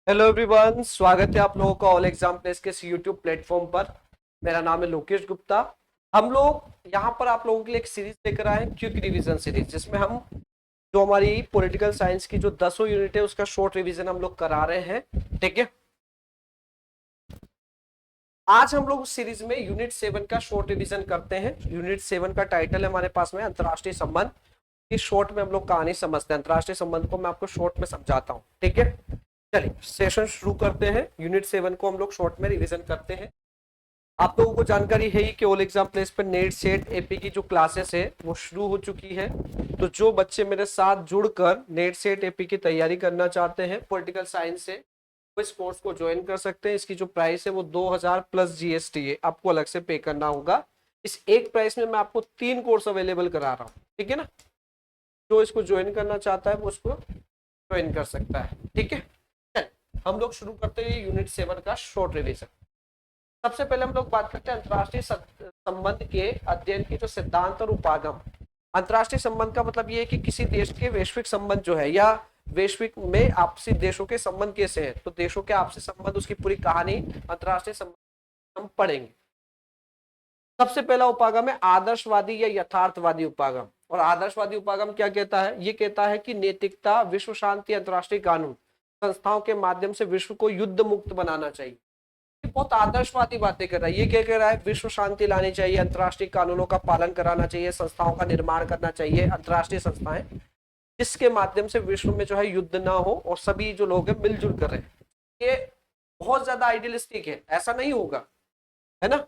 Hello everyone, स्वागत है आप लोगों का ऑल एग्जाम प्लेस के यूट्यूब प्लेटफॉर्म पर। मेरा नाम है लोकेश गुप्ता। हम लोग यहाँ पर आप लोगों के लिए एक सीरीज लेकर आए हैं, क्विक रिवीजन सीरीज, जिसमें हम जो हमारी पॉलिटिकल साइंस की जो 10 यूनिट है उसका शॉर्ट रिवीजन हम लोग करा रहे हैं। ठीक है, आज हम लोग उस सीरीज में यूनिट 7 का शॉर्ट रिवीजन करते हैं। यूनिट 7 का टाइटल है हमारे पास में अंतरराष्ट्रीय संबंध। इस शॉर्ट में हम लोग कहानी समझते हैं, अंतरराष्ट्रीय संबंध को मैं आपको शॉर्ट में समझाता हूँ। ठीक है, चलिए सेशन शुरू करते हैं। यूनिट 7 को हम लोग शॉर्ट में रिवीजन करते हैं। आप लोगों को जानकारी है ही कि ऑल एग्जाम प्लेस पर नेट सेट एपी की जो क्लासेस है वो शुरू हो चुकी है। तो जो बच्चे मेरे साथ जुड़कर नेट सेट एपी की तैयारी करना चाहते हैं पॉलिटिकल साइंस से, वो इस कोर्स को ज्वाइन कर सकते हैं। इसकी जो प्राइस है वो 2000 प्लस जीएसटी है, आपको अलग से पे करना होगा। इस एक प्राइस में मैं आपको 3 कोर्स अवेलेबल करा रहा हूँ। ठीक है ना, जो इसको ज्वाइन करना चाहता है वो उसको ज्वाइन कर सकता है। ठीक है, हम लोग शुरू करते हैं यूनिट 7 का शॉर्ट रिवीजन। सबसे पहले हम लोग बात करते हैं अंतरराष्ट्रीय संबंध के अध्ययन की जो सिद्धांत और उपागम। अंतरराष्ट्रीय संबंध का मतलब ये है कि किसी देश के वैश्विक संबंध जो है या वैश्विक में आपसी देशों के संबंध कैसे हैं, तो देशों के आपसी संबंध, उसकी पूरी कहानी अंतरराष्ट्रीय संबंध हम पढ़ेंगे। सबसे पहला उपागम है आदर्शवादी या यथार्थवादी उपागम। और आदर्शवादी उपागम क्या कहता है? ये कहता है कि नैतिकता, विश्व शांति, अंतरराष्ट्रीय कानून संस्थाओं के माध्यम से विश्व को युद्ध मुक्त बनाना चाहिए। बहुत आदर्शवादी बातें कर रहा है। ये क्या कह रहा है? विश्व शांति लानी चाहिए, अंतरराष्ट्रीय कानूनों का पालन कराना चाहिए, संस्थाओं का निर्माण करना चाहिए, अंतरराष्ट्रीय संस्थाएं जिसके माध्यम से विश्व में जो है युद्ध ना हो और सभी जो लोग हैं मिलजुल कर रहे हैं। ये बहुत ज्यादा आइडियलिस्टिक है, ऐसा नहीं होगा, है ना।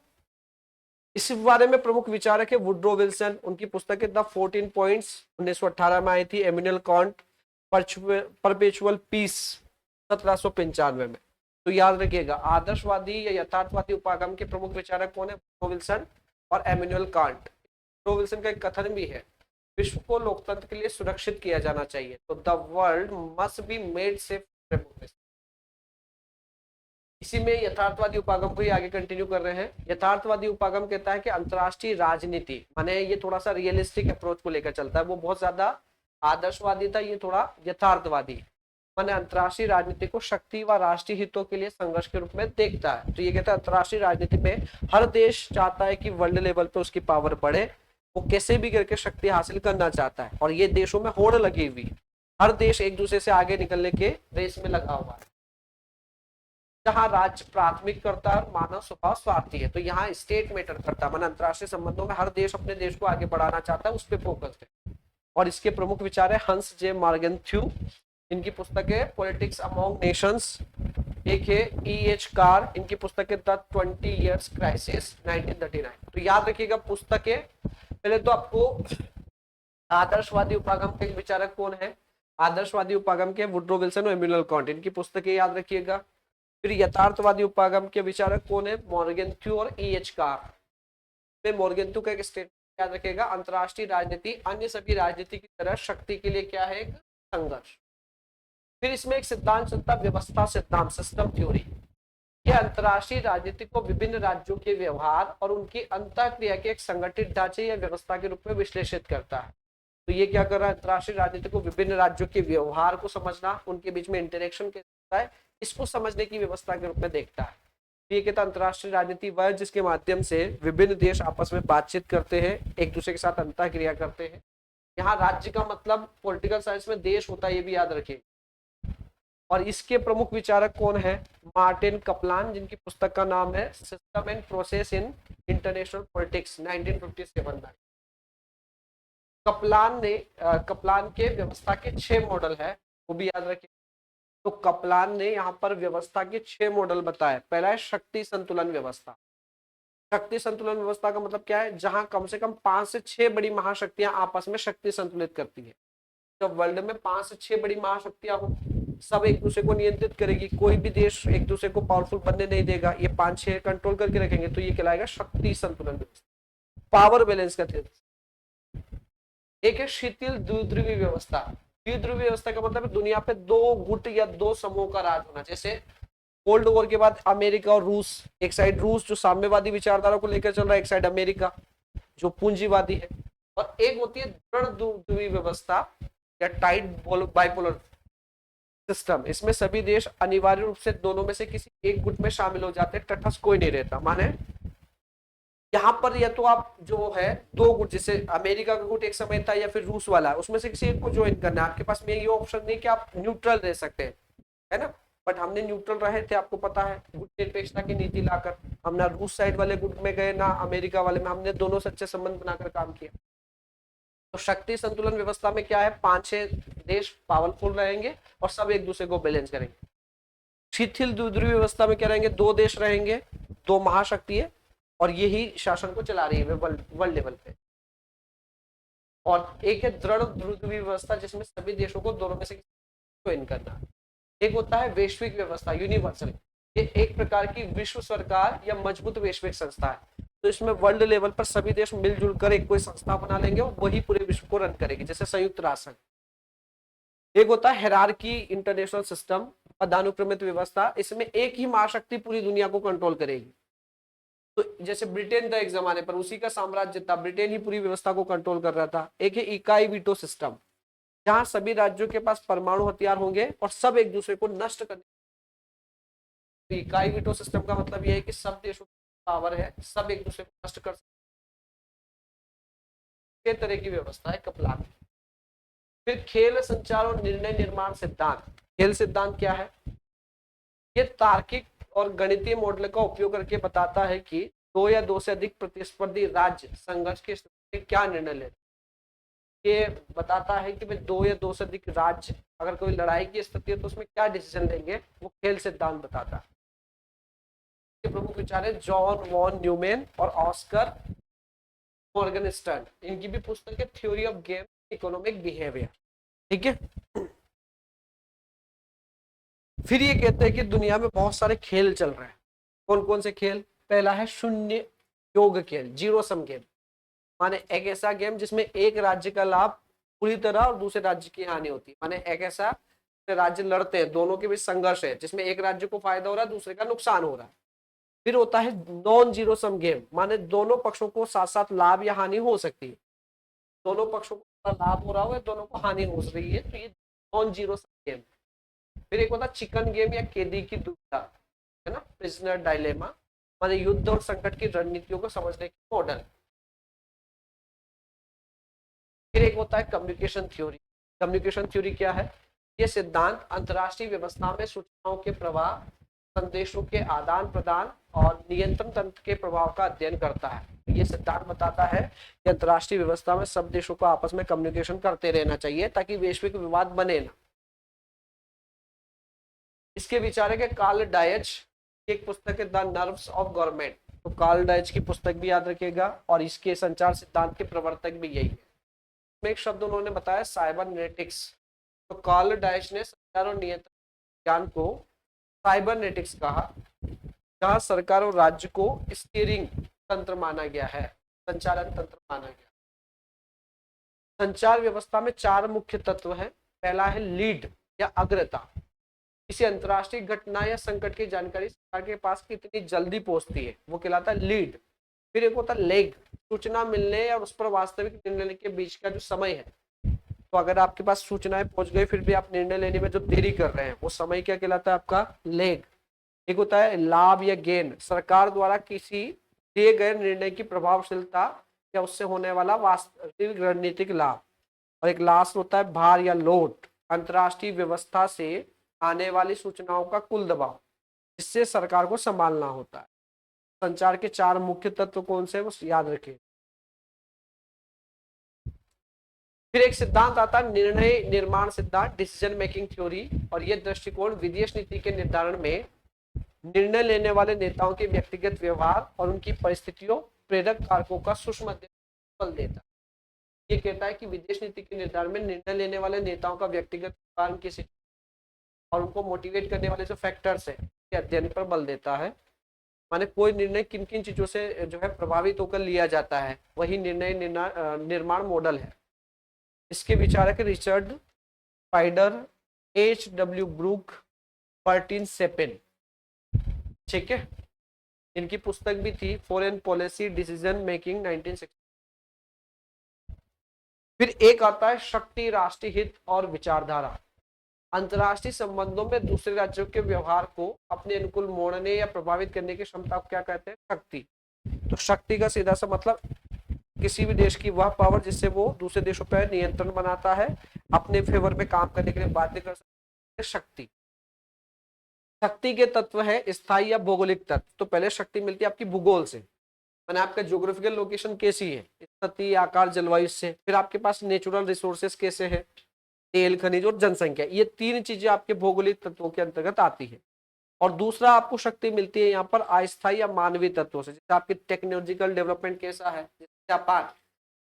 इस बारे में प्रमुख विचारक है वुड्रो विल्सन। उनकी पुस्तक है द 14 पॉइंट्स, 1918 में आई थी। एमिनुअल कांट, परपेचुअल पीस, 1795 में। तो याद रखिएगा, आदर्शवादी या यथार्थवादी उपागम के प्रमुख विचारक कौन है? वुड्रो विल्सन और एमिनुअल कांट। वुड्रो विल्सन का एक कथन भी है, विश्व को लोकतंत्र के लिए सुरक्षित किया जाना चाहिए। तो the world must be made safe for democracy. इसी में यथार्थवादी उपागम को ही आगे कंटिन्यू कर रहे हैं। यथार्थवादी उपागम कहता है कि अंतरराष्ट्रीय राजनीति, माने ये थोड़ा सा रियलिस्टिक अप्रोच को लेकर चलता है। वो बहुत ज्यादा आदर्शवादी था, ये थोड़ा यथार्थवादी, माने अंतरराष्ट्रीय राजनीति को शक्ति व राष्ट्रीय हितों के लिए संघर्ष के रूप में देखता है। तो ये कहता है अंतरराष्ट्रीय राजनीति में हर देश चाहता है कि वर्ल्ड लेवल पे उसकी पावर बढ़े, वो कैसे भी करके शक्ति हासिल करना चाहता है। और ये देशों में होड़ लगी हुई, हर देश एक दूसरे से आगे निकलने के रेस में लगा हुआ है। जहां राज्य प्राथमिक करता है और मानव स्वभाव स्वार्थी है, तो यहाँ स्टेट मैटर करता है। अंतरराष्ट्रीय संबंधों में हर देश अपने देश को आगे बढ़ाना चाहता है, उस पर फोकस है। और इसके प्रमुख विचार है हंस जे मार्गेंथ्यू। इनकी पुस्तक है पॉलिटिक्स अमोंग नेशंस। एक है ई एच कार, इनकी पुस्तक है द 20 इयर्स क्राइसिस, 1939। तो याद रखिएगा पुस्तक है। पहले तो आपको आदर्शवादी उपागम के विचारक कौन है? आदर्शवादी उपागम के वुड्रो विल्सन और इमैनुअल कांट, इनकी पुस्तकें याद रखिएगा। फिर यथार्थवादी उपागम के विचारक कौन है? मॉर्गेंथ्यू और ई एच कार। में मॉर्गेंथ्यू का एक स्टेटमेंट याद रखिएगा, अंतरराष्ट्रीय राजनीति अन्य सभी राजनीति की तरह शक्ति के लिए क्या है? एक संघर्ष। फिर इसमें एक सिद्धांत चलता, व्यवस्था सिद्धांत, सिस्टम थ्योरी। यह अंतरराष्ट्रीय राजनीति को विभिन्न राज्यों के व्यवहार और उनकी अंतःक्रिया के एक संगठित ढांचे या व्यवस्था के रूप में विश्लेषित करता है। तो ये क्या कर रहा है? अंतरराष्ट्रीय राजनीति को विभिन्न राज्यों के व्यवहार को समझना, उनके बीच में इंटरेक्शन कैसे होता है, इसको समझने की व्यवस्था के रूप में देखता है। ये कहता है अंतरराष्ट्रीय राजनीति वह है जिसके माध्यम से विभिन्न देश आपस में बातचीत करते हैं, एक दूसरे के साथ अंतःक्रिया करते हैं। यहाँ राज्य का मतलब पॉलिटिकल साइंस में देश होता है, ये भी याद रखिए। और इसके प्रमुख विचारक कौन है? मार्टिन कपलान, जिनकी पुस्तक का नाम है system and process in international politics, 1957 में। कपलान के व्यवस्था के 6 मॉडल है, वो भी याद रखिए। तो कपलान ने यहाँ पर व्यवस्था के 6 मॉडल बताए। पहला है शक्ति संतुलन व्यवस्था। शक्ति संतुलन व्यवस्था का मतलब क्या है? जहां कम से कम 5 से 6 बड़ी महाशक्तियां आपस में शक्ति संतुलित करती है। जब वर्ल्ड में 5 से 6 बड़ी महाशक्तियां हो, सब एक दूसरे को नियंत्रित करेगी, कोई भी देश एक दूसरे को पावरफुल बनने नहीं देगा, ये 5-6 कंट्रोल करके रखेंगे, तो ये कहलाएगा शक्ति संतुलन व्यवस्था। पावर बैलेंस का थे। एक है शिथिल द्विध्रुवीय व्यवस्था। द्विध्रुवीय व्यवस्था का मतलब है दुनिया पे 2 गुट या 2 समूह का राज होना। जैसे कोल्ड वॉर के बाद अमेरिका और रूस, एक साइड रूस जो साम्यवादी विचारधारा को लेकर चल रहा है, एक साइड अमेरिका जो पूंजीवादी है। और एक होती है दृढ़ द्विध्रुवीय व्यवस्था या टाइट बाइपोलर सिस्टम, इसमें सभी देश अनिवार्य रूप से दोनों में से किसी एक गुट में शामिल हो जाते हैं, तटस्थ कोई नहीं रहता। माने यहाँ पर या तो आप जो है दो गुट, जैसे अमेरिका का गुट एक समय था या फिर रूस वाला, उसमें से किसी एक को ज्वाइन करना है, आपके पास में ये ऑप्शन नहीं कि आप न्यूट्रल रह सकते हैं, है ना। बट हमने न्यूट्रल रहे थे, आपको पता है, गुट निरपेक्षता की नीति लाकर हम ना रूस साइड वाले गुट में गए ना अमेरिका वाले में, हमने दोनों से अच्छे संबंध बनाकर काम किया। तो शक्ति संतुलन व्यवस्था में क्या है, 5-6 देश पावरफुल रहेंगे और सब एक दूसरे को बैलेंस करेंगे। शिथिल द्विध्रुवीय व्यवस्था में क्या रहेंगे, 2 देश रहेंगे, 2 महाशक्ति है, और यही शासन को चला रही है वर्ल्ड लेवल पे। और एक है दृढ़ द्विध्रुवीय व्यवस्था, जिसमें सभी देशों को दोनों में से ज्वाइन करना है। एक होता है वैश्विक व्यवस्था, यूनिवर्सल, ये एक प्रकार की विश्व सरकार या मजबूत वैश्विक संस्था है। तो इसमें वर्ल्ड लेवल पर सभी देश मिलजुल कर एक कोई संस्था बना लेंगे और वही पूरे विश्व को रन करेगी, जैसे संयुक्त राष्ट्र। एक होता है हायरार्की इंटरनेशनल सिस्टम, पदानुक्रमित व्यवस्था, इसमें एक ही महाशक्ति पूरी दुनिया को कंट्रोल करेगी। तो जैसे ब्रिटेन था एक जमाने पर, उसी का साम्राज्य था, ब्रिटेन ही पूरी व्यवस्था को कंट्रोल कर रहा था। एक है इकाई वीटो सिस्टम, जहां सभी राज्यों के पास परमाणु हथियार होंगे और सब एक दूसरे को नष्ट करने। तो इकाई वीटो सिस्टम का मतलब यह है कि सब देशों की पावर है, सब एक दूसरे को नष्ट कर सकते तरह की व्यवस्था है कपलान। फिर खेल संचार और निर्णय निर्माण सिद्धांत। खेल सिद्धांत क्या है, ये तार्किक और गणितीय मॉडल का उपयोग करके बताता है कि 2 या 2 से अधिक प्रतिस्पर्धी राज्य संघर्ष की स्थिति में क्या निर्णय लेते। ये बताता है कि भाई 2 या 2 से अधिक राज्य अगर कोई लड़ाई की स्थिति है तो उसमें क्या डिसीजन लेंगे, वो खेल सिद्धांत बताता है। प्रमुख विचार है जॉन वॉन न्यूमैन और ऑस्कर मॉर्गनस्टर्न, इनकी भी पुस्तक है theory of game economic behaviour. ठीक है। फिर ये कहते हैं कि दुनिया में बहुत सारे खेल चल रहे हैं। कौन कौन से खेल, पहला है शून्य योग खेल, जीरो सम गेम, माने एक ऐसा गेम जिसमें एक राज्य का लाभ पूरी तरह और दूसरे राज्य की हानि होती है। माने एक ऐसा राज्य लड़ते हैं, दोनों के बीच संघर्ष है, जिसमें एक राज्य को फायदा हो रहा है, दूसरे का नुकसान हो रहा है। फिर होता है नॉन जीरो सम गेम, माने दोनों पक्षों को साथ साथ लाभ या हानि हो सकती है, दोनों पक्षों को लाभ हो रहा हो, दोनों को हानि हो रही है, तो ये नॉन जीरो सम गेम। फिर एक होता है चिकन गेम या कैदी की दुविधा, है ना, प्रिजनर डायलेमा, माने युद्ध और संकट की रणनीतियों को समझने की मॉडल। फिर एक होता है कम्युनिकेशन थ्योरी। कम्युनिकेशन थ्योरी क्या है, ये सिद्धांत अंतरराष्ट्रीय व्यवस्था में सूचनाओं के प्रवाह, संदेशों के आदान प्रदान और नियंत्रण तंत्र के प्रभाव का अध्ययन करता है। ये सिद्धांत बताता है कि अंतरराष्ट्रीय व्यवस्था में सब देशों को आपस में कम्युनिकेशन करते रहना चाहिए ताकि वैश्विक विवाद बने ना। इसके विचारक है कार्ल डायच, एक पुस्तक है द नर्व्स ऑफ गवर्नमेंट। तो कार्ल डायच की पुस्तक भी याद रखिएगा, और इसके संचार सिद्धांत के प्रवर्तक भी यही है। एक शब्द उन्होंने बताया साइबरनेटिक्स। तो कार्ल डायच ने संचार और नियंत्रण ज्ञान को साइबरनेटिक्स कहा, जहां सरकार और राज्य को स्टीयरिंग तंत्र माना गया है, संचालन तंत्र माना गया। संचार व्यवस्था में 4 मुख्य तत्व हैं। पहला है लीड या अग्रता, किसी अंतरराष्ट्रीय घटना या संकट की जानकारी सरकार के पास कितनी जल्दी पहुंचती है, वो कहलाता है लीड। फिर एक होता है लेग, सूचना मिलने और उस पर वास्तविक निर्णय लेने के बीच का जो समय है। तो अगर आपके पास सूचनाएं पहुंच गई फिर भी आप निर्णय लेने में जो देरी कर रहे हैं, वो समय क्या कहलाता है, आपका लेग। एक होता है लाभ या गेन, सरकार द्वारा किसी दिए गए निर्णय की प्रभावशीलता या उससे होने वाला वास्तविक रणनीतिक लाभ। और एक लास्ट होता है भार या लोड, अंतरराष्ट्रीय व्यवस्था से आने वाली सूचनाओं का कुल दबाव, जिससे सरकार को संभालना होता है। संचार के 4 मुख्य तत्व कौन से, वो याद रखिए। फिर एक सिद्धांत आता है निर्णय निर्माण सिद्धांत, डिसीजन मेकिंग थ्योरी, और यह दृष्टिकोण विदेश नीति के निर्धारण में निर्णय लेने वाले नेताओं के व्यक्तिगत व्यवहार और उनकी परिस्थितियों प्रेरक कारकों का सूक्ष्म बल देता है। ये कहता है कि विदेश नीति के निर्धारण में निर्णय लेने वाले नेताओं का व्यक्तिगत व्यवहार की और उनको मोटिवेट करने वाले जो फैक्टर्स है के अध्ययन पर बल देता है। माने कोई निर्णय किन किन चीजों से जो है प्रभावित होकर लिया जाता है, वही निर्णय निर्माण मॉडल है। इसके विचारक Richard Snyder, H.W. Bruck, Martin Sapin. ठीक है, इनकी पुस्तक भी थी फॉरेन पॉलिसी डिसीजन मेकिंग 1960। फिर एक आता है शक्ति, राष्ट्रीय हित और विचारधारा। अंतर्राष्ट्रीय संबंधों में दूसरे राज्यों के व्यवहार को अपने अनुकूल मोड़ने या प्रभावित करने की क्षमता को क्या कहते हैं? शक्ति। तो शक्ति का सीधा सा मतलब किसी भी देश की वह पावर जिससे वो दूसरे देशों पर नियंत्रण बनाता है, अपने फेवर में काम करने के लिए बाध्य कर सकता है, शक्ति। शक्ति के तत्व है स्थायी या भौगोलिक तत्व। तो पहले शक्ति मिलती है आपकी भूगोल से, मैंने आपका ज्योग्राफिकल लोकेशन कैसी है, स्थिति, आकार, जलवायु से। फिर आपके पास नेचुरल रिसोर्सेस कैसे है, तेल, खनिज और जनसंख्या। ये तीन चीजें आपके भौगोलिक तत्वों के अंतर्गत आती है। और दूसरा आपको शक्ति मिलती है यहाँ पर अस्थायी या मानवीय तत्वों से, जैसे आपकी टेक्नोलॉजिकल डेवलपमेंट कैसा है। जापान,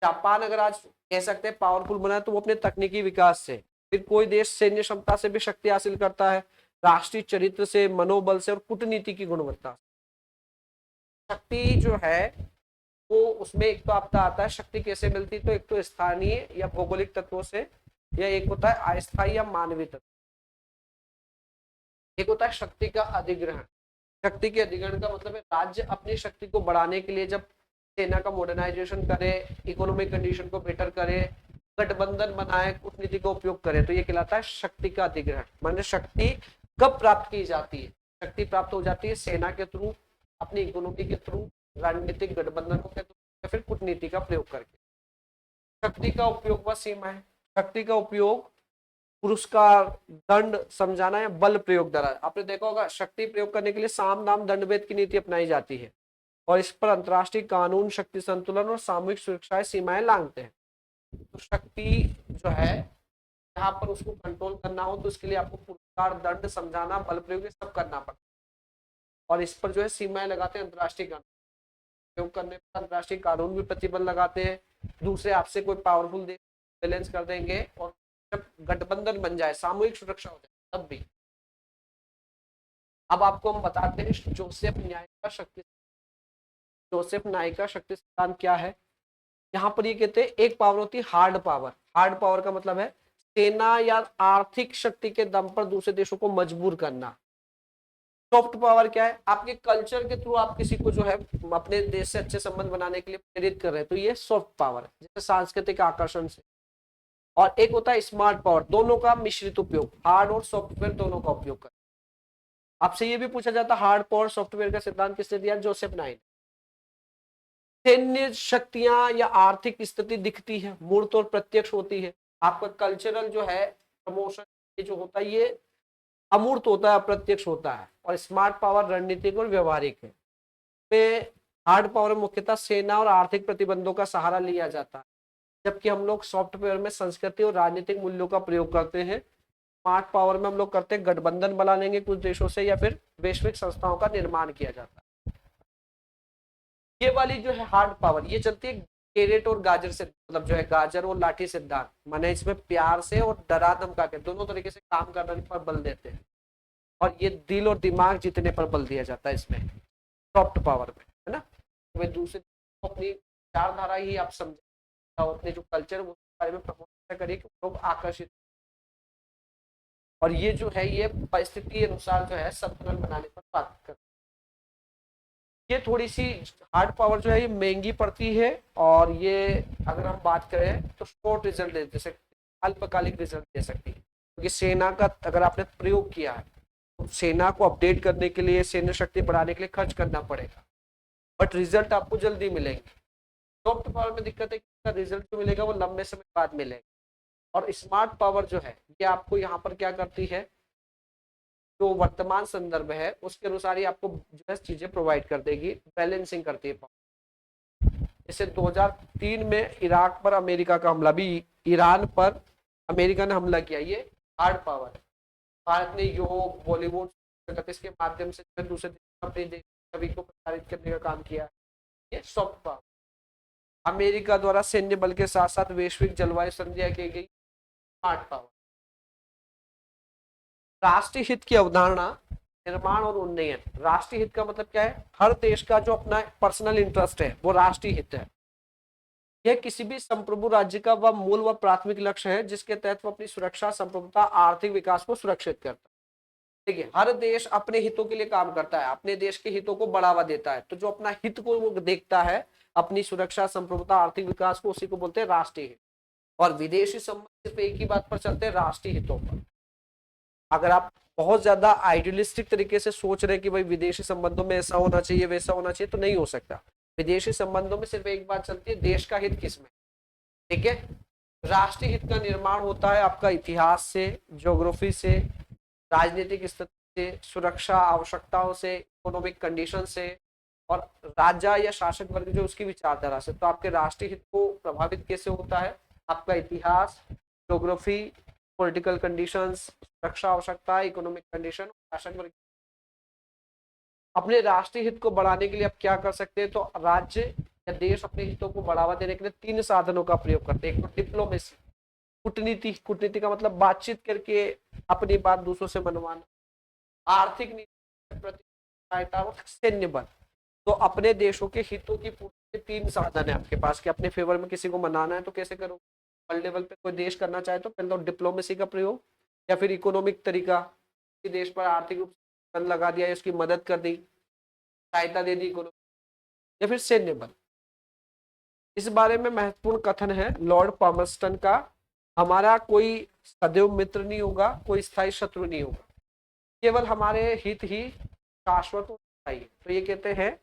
जापान अगर आज कह सकते हैं पावरफुल बना है तो वो अपने तकनीकी विकास से। फिर कोई देश सैन्य क्षमता से भी शक्ति हासिल करता है, राष्ट्रीय चरित्र से, मनोबल से और कूटनीति की गुणवत्ता। शक्ति जो है वो उसमें एक तो आपका आता है शक्ति कैसे मिलती, तो एक तो स्थानीय या भौगोलिक तत्वों से, या एक होता है अस्थायी या मानवीय तत्व। एक होता है शक्ति का अधिग्रहण। शक्ति के अधिग्रहण का मतलब है राज्य अपनी शक्ति को बढ़ाने के लिए जब सेना का मॉडर्नाइजेशन करे, इकोनॉमिक कंडीशन को बेटर करे, गठबंधन बनाए, कूटनीति का उपयोग करे, तो ये कहलाता है शक्ति का अधिग्रहण। माने शक्ति कब प्राप्त की जाती है? शक्ति प्राप्त हो जाती है सेना के थ्रू, अपनी इकोनॉमी के थ्रू, रणनीतिक गठबंधनों के थ्रू, या फिर कूटनीति का प्रयोग करके। शक्ति का उपयोग व सीमा है। शक्ति का उपयोग पुरस्कार, दंड समझाना या बल प्रयोग द्वारा। आपने देखा होगा शक्ति प्रयोग करने के लिए साम दाम दंड भेद की नीति अपनाई जाती है, और इस पर अंतर्राष्ट्रीय कानून, शक्ति संतुलन और सामूहिक सुरक्षाएं सीमाएं लांघते हैं। तो शक्ति जो है यहाँ पर उसको कंट्रोल करना हो तो उसके लिए आपको पुरस्कार, दंड समझाना, बल प्रयोग सब करना पड़ता है, और इस पर जो है सीमाएं लगाते हैं अंतर्राष्ट्रीय कानून। प्रयोग करने पर अंतर्राष्ट्रीय कानून भी प्रतिबंध लगाते हैं। दूसरे आपसे कोई पावरफुल देश बैलेंस कर देंगे, और जब गठबंधन बन जाए, सामूहिक सुरक्षा हो जाए तब भी। अब आपको हम बताते हैं जोसेफ न्याय का शक्ति। जोसेफ न्याय का शक्ति सिद्धांत क्या है। यहाँ पर ये कहते हैं एक पावर होती है हार्ड पावर। हार्ड पावर का मतलब है सेना या आर्थिक शक्ति के दम पर दूसरे देशों को मजबूर करना। सॉफ्ट पावर क्या है, आपके कल्चर के थ्रू आप किसी को जो है अपने देश से अच्छे संबंध बनाने के लिए प्रेरित कर रहे हैं, तो ये सॉफ्ट पावर है, जैसे सांस्कृतिक आकर्षण से। और एक होता है स्मार्ट पावर, दोनों का मिश्रित उपयोग, हार्ड और सॉफ्टवेयर दोनों का उपयोग कर। आपसे ये भी पूछा जाता है हार्ड पावर सॉफ्टवेयर का सिद्धांत किसने दिया? जोसेफ न्याय। सैन्य शक्तियां या आर्थिक स्थिति दिखती है, मूर्त और प्रत्यक्ष होती है। आपका कल्चरल जो है प्रमोशन, ये जो होता है ये अमूर्त होता है, अप्रत्यक्ष होता है। और स्मार्ट पावर रणनीतिक और व्यवहारिक है। हार्ड पावर मुख्यतः सेना और आर्थिक प्रतिबंधों का सहारा लिया जाता है, जबकि हम लोग सॉफ्टवेयर में संस्कृति और राजनीतिक मूल्यों का प्रयोग करते हैं। स्मार्ट पावर में हम लोग करते हैं गठबंधन बना लेंगे कुछ देशों से, या फिर वैश्विक संस्थाओं का निर्माण किया जाता है। ये वाली जो है हार्ड पावर, ये चलती है कैरेट और गाजर से, मतलब जो है गाजर और लाठी सिद्धांत। माने इसमें प्यार से और डरा धमका के दोनों तरीके से काम करने पर बल देते हैं, और ये दिल और दिमाग जीतने पर बल दिया जाता है इसमें, सॉफ्ट पावर में, है ना। तो दूसरे अपनी विचारधारा ही आप समझे, अपने जो कल्चर वो बारे में प्रमोट करिए कि लोग आकर्षित। और ये जो है ये परिस्थिति अनुसार जो है संतुलन बनाने पर बात करते हैं। ये थोड़ी सी हार्ड पावर जो है ये महंगी पड़ती है, और ये अगर हम बात करें तो शॉर्ट रिजल्ट दे सकती है, अल्पकालिक रिजल्ट दे सकती है। क्योंकि सेना का अगर आपने प्रयोग किया है तो सेना को अपडेट करने के लिए, सैन्य शक्ति बढ़ाने के लिए खर्च करना पड़ेगा, बट रिजल्ट आपको जल्दी मिलेंगे। सॉफ्ट पावर में दिक्कत है कि रिजल्ट जो मिलेगा वो लंबे समय बाद मिलेगा। और स्मार्ट पावर जो है ये आपको यहाँ पर क्या करती है, जो वर्तमान संदर्भ है उसके अनुसार ही आपको जो है चीजें प्रोवाइड कर देगी, बैलेंसिंग करती है। जैसे 2003 में इराक पर अमेरिका का हमला, भी ईरान पर अमेरिका ने हमला किया, ये हार्ड पावर है। भारत ने योग, बॉलीवुड के माध्यम से दूसरे अपने देश छवि को प्रसारित करने का काम किया, ये सॉफ्ट पावर। अमेरिका द्वारा सैन्य बल के साथ साथ वैश्विक जलवायु संधि की गई, स्मार्ट पावर। राष्ट्रीय हित की अवधारणा, निर्माण और उन्नयन। राष्ट्रीय हित का मतलब क्या है, हर देश का जो अपना पर्सनल इंटरेस्ट है वो राष्ट्रीय हित है। यह किसी भी संप्रभु राज्य का वह मूल व प्राथमिक लक्ष्य है जिसके तहत वो अपनी सुरक्षा, संप्रभुता, आर्थिक विकास को सुरक्षित करता है। देखिए हर देश अपने हितों के लिए काम करता है, अपने देश के हितों को बढ़ावा देता है, तो जो अपना हित को वो देखता है, अपनी सुरक्षा, संप्रभुता, आर्थिक विकास को, उसी को बोलते हैं राष्ट्रीय हित। और विदेशी संबंध सिर्फ एक ही बात पर चलते हैं, राष्ट्रीय हितों पर। अगर आप बहुत ज्यादा आइडियलिस्टिक तरीके से सोच रहे हैं कि भाई विदेशी संबंधों में ऐसा होना चाहिए वैसा होना चाहिए, तो नहीं हो सकता। विदेशी संबंधों में सिर्फ एक बात चलती है, देश का हित किसमें, ठीक है। राष्ट्रीय हित का निर्माण होता है आपका इतिहास से, ज्योग्राफी से, राजनीतिक स्थिति से, सुरक्षा आवश्यकताओं से, इकोनॉमिक कंडीशन से, और राजा या शासक वर्ग जो उसकी विचारधारा से। तो आपके राष्ट्रीय हित को प्रभावित कैसे होता है, आपका इतिहास, ज्योग्राफी, पॉलिटिकल कंडीशंस, सुरक्षा आवश्यकता, इकोनॉमिक कंडीशन, शासक वर्ग। अपने राष्ट्रीय हित को बढ़ाने के लिए आप क्या कर सकते हैं, तो राज्य या देश अपने हितों को बढ़ावा देने के लिए तीन साधनों का प्रयोग करते हैं। एक तो डिप्लोमेसी, कूटनीति, कूटनीति का मतलब बातचीत करके अपनी बात दूसरों से मनवाना, आर्थिक नीति, सहायता और सैन्य बल। तो अपने देशों के हितों की पूर्ति के तीन साधन है आपके पास कि अपने फेवर में किसी को मनाना है तो कैसे करो। वर्ल्ड लेवल पे कोई देश करना चाहे तो पहले तो डिप्लोमेसी का प्रयोग, या फिर इकोनॉमिक तरीका, किसी देश पर आर्थिक रूप से बंद लगा दिया, उसकी मदद कर दी, सहायता दे दी इकोनॉमिक, या फिर सैन्य बल। इस बारे में महत्वपूर्ण कथन है लॉर्ड पामस्टन का, हमारा कोई सदैव मित्र नहीं होगा, कोई स्थायी शत्रु नहीं होगा, केवल हमारे हित ही शाश्वत होना चाहिए। तो ये कहते हैं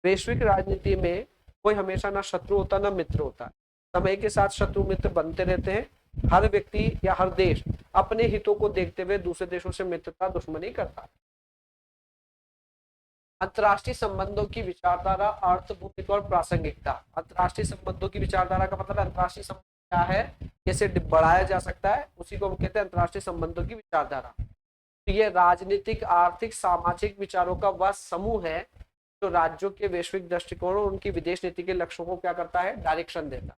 वैश्विक राजनीति में कोई हमेशा ना शत्रु होता ना मित्र होता, समय के साथ शत्रु मित्र बनते रहते हैं। हर व्यक्ति या हर देश अपने हितों को देखते हुए दूसरे देशों से मित्रता दुश्मनी करता। अंतर्राष्ट्रीय संबंधों की विचारधारा, अर्थ, भूमिका और प्रासंगिकता। अंतर्राष्ट्रीय संबंधों की विचारधारा का मतलब अंतर्राष्ट्रीय संबंध क्या है, कैसे बढ़ाया जा सकता है, उसी को हम कहते हैं अंतर्राष्ट्रीय संबंधों की विचारधारा। तो ये राजनीतिक, आर्थिक, सामाजिक विचारों का वह समूह है जो राज्यों के वैश्विक दृष्टिकोण और उनकी विदेश नीति के लक्ष्यों को क्या करता है, डायरेक्शन देता है।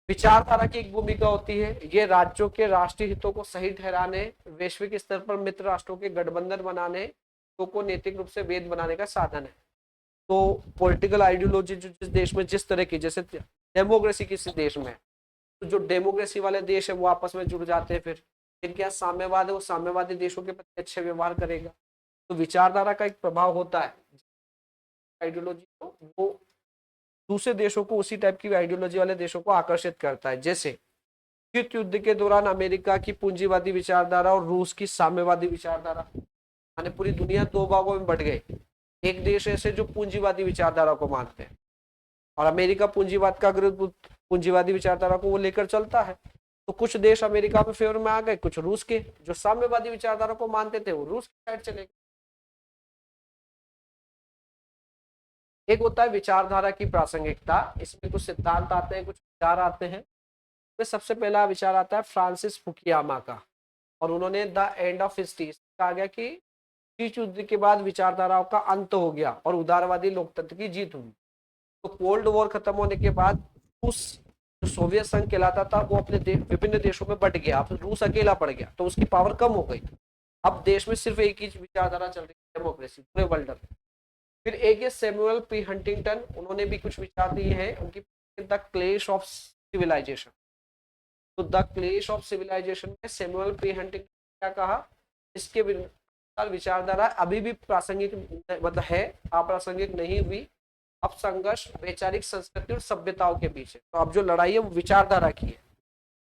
विचारधारा की एक भूमिका होती है, ये राज्यों के राष्ट्रीय हितों को सही ठहराने, वैश्विक स्तर पर मित्र राष्ट्रों के गठबंधन बनाने, तो को नैतिक रूप से वेद बनाने का साधन है। तो पॉलिटिकल आइडियोलॉजी जो जिस देश में जिस तरह की, जैसे डेमोक्रेसी किसी देश में, तो जो डेमोक्रेसी वाले देश है वो आपस में जुड़ जाते हैं, फिर जिनके यहाँ साम्यवाद है वो साम्यवादी देशों के प्रति अच्छे व्यवहार करेगा। तो विचारधारा का एक प्रभाव होता है आइडियोलॉजी को, वो दूसरे देशों को, उसी टाइप की आइडियोलॉजी वाले देशों को आकर्षित करता है। जैसे शीत युद्ध के दौरान अमेरिका की पूंजीवादी विचारधारा और रूस की साम्यवादी विचारधारा, माने पूरी दुनिया दो भागों में बढ़ गई। एक देश ऐसे जो पूंजीवादी विचारधारा को मानते हैं, और अमेरिका पूंजीवाद का पूंजीवादी विचारधारा को वो लेकर चलता है। तो कुछ देश अमेरिका में फेवर में आ गए, कुछ रूस के जो साम्यवादी विचारधारा को मानते थे वो रूस की साइड चले गए। एक होता है विचारधारा की प्रासंगिकता, इसमें कुछ सिद्धांत आते हैं, कुछ विचार आते हैं। में सबसे पहला विचार आता है फ्रांसिस फुकुयामा का, और उन्होंने द एंड ऑफ हिस्ट्री कहा गया कि शीत युद्ध के बाद विचारधाराओं का अंत हो गया और उदारवादी लोकतंत्र की जीत हुई। तो कोल्ड वॉर खत्म होने के बाद रूस जो सोवियत संघ कहलाता था वो अपने विभिन्न देशों में बट गया, अब रूस अकेला पड़ गया, तो उसकी पावर कम हो गई। अब देश में सिर्फ एक ही विचारधारा चल रही है, डेमोक्रेसी, पूरे वर्ल्ड में। फिर एक है सैमुअल पी हंटिंगटन, उन्होंने भी कुछ विचार दिए हैं, उनकी द क्लेश ऑफ सिविलाइजेशन। तो द क्लेश ऑफ सिविलाइजेशन में सैमुअल पी हंटिंगटन क्या कहा, इसके विचारधारा अभी भी प्रासंगिक मतलब है, अप्रासंगिक नहीं हुई। अब संघर्ष वैचारिक संस्कृति और सभ्यताओं के बीच है। तो अब जो लड़ाई है वो विचारधारा की है,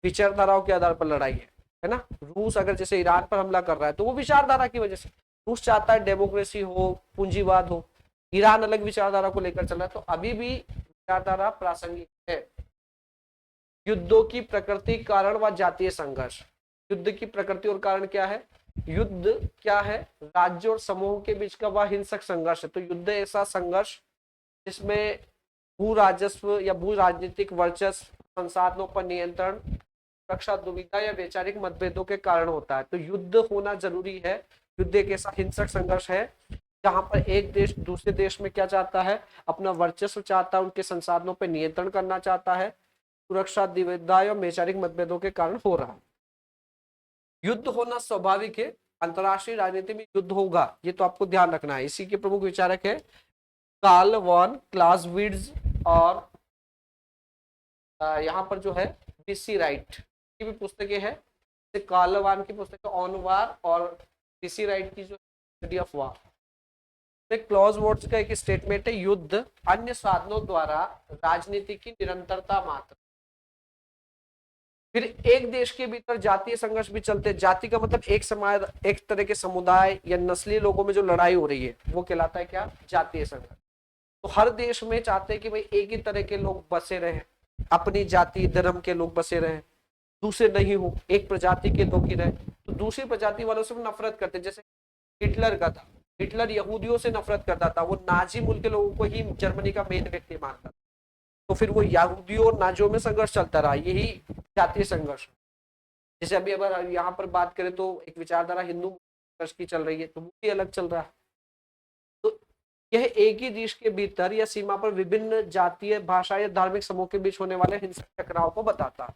विचारधाराओं के आधार पर लड़ाई है ना। रूस अगर जैसे ईरान पर हमला कर रहा है तो वो विचारधारा की वजह से, रूस चाहता है डेमोक्रेसी हो, पूंजीवाद हो, ईरान अलग विचारधारा को लेकर चल रहा है। तो अभी भी विचारधारा प्रासंगिक है। युद्धों की प्रकृति, कारण व जातीय संघर्ष। युद्ध की प्रकृति और कारण क्या है, युद्ध क्या है, राज्य और समूह के बीच का वह हिंसक संघर्ष है। तो युद्ध ऐसा संघर्ष जिसमें भू राजस्व या भू राजनीतिक वर्चस्व, संसाधनों पर नियंत्रण, रक्षा दुविधा या वैचारिक मतभेदों के कारण होता है। तो युद्ध होना जरूरी है। युद्ध एक ऐसा हिंसक संघर्ष है जहां पर एक देश दूसरे देश में क्या चाहता है, अपना वर्चस्व चाहता है, उनके संसाधनों पर नियंत्रण करना चाहता है, सुरक्षा दुविधा या वैचारिक मतभेदों के कारण हो रहा है। युद्ध होना स्वाभाविक है, अंतरराष्ट्रीय राजनीति में युद्ध होगा, ये तो आपको ध्यान रखना है। इसी के प्रमुख विचारक है कार्ल वॉन क्लासविट्ज, और यहाँ पर जो है बीसी राइट की भी पुस्तकें हैं। कार्ल वॉन की पुस्तक ऑन वार और बीसी राइट की जो study of war. Clause wards का एक स्टेटमेंट है, युद्ध अन्य साधनों द्वारा राजनीति की निरंतरता मात्र। फिर एक देश के भीतर जातीय संघर्ष भी चलते हैं। जाति का मतलब एक समाज, एक तरह के समुदाय या नस्लीय लोगों में जो लड़ाई हो रही है वो कहलाता है क्या, जातीय संघर्ष। तो हर देश में चाहते हैं कि भाई एक ही तरह के लोग बसे रहे, अपनी जाति धर्म के लोग बसे रहे, दूसरे नहीं हो, एक प्रजाति के लोग ही रहे। तो दूसरी प्रजाति वालों से नफरत करते, जैसे हिटलर का था। हिटलर यहूदियों से नफरत करता था, वो नाजी मुल्क के लोगों को ही जर्मनी का मेन व्यक्ति मानता था। तो फिर वो यहूदियों और नाजियों में संघर्ष चलता रहा, यही जातीय संघर्ष। जैसे अभी अगर यहाँ पर बात करें तो एक विचारधारा हिंदू संघर्ष की चल रही है, तो वो भी अलग चल रहा है। तो यह एक ही देश के भीतर या सीमा पर विभिन्न जातीय, भाषा या धार्मिक समूह के बीच होने वाले हिंसक टकराव को बताता है।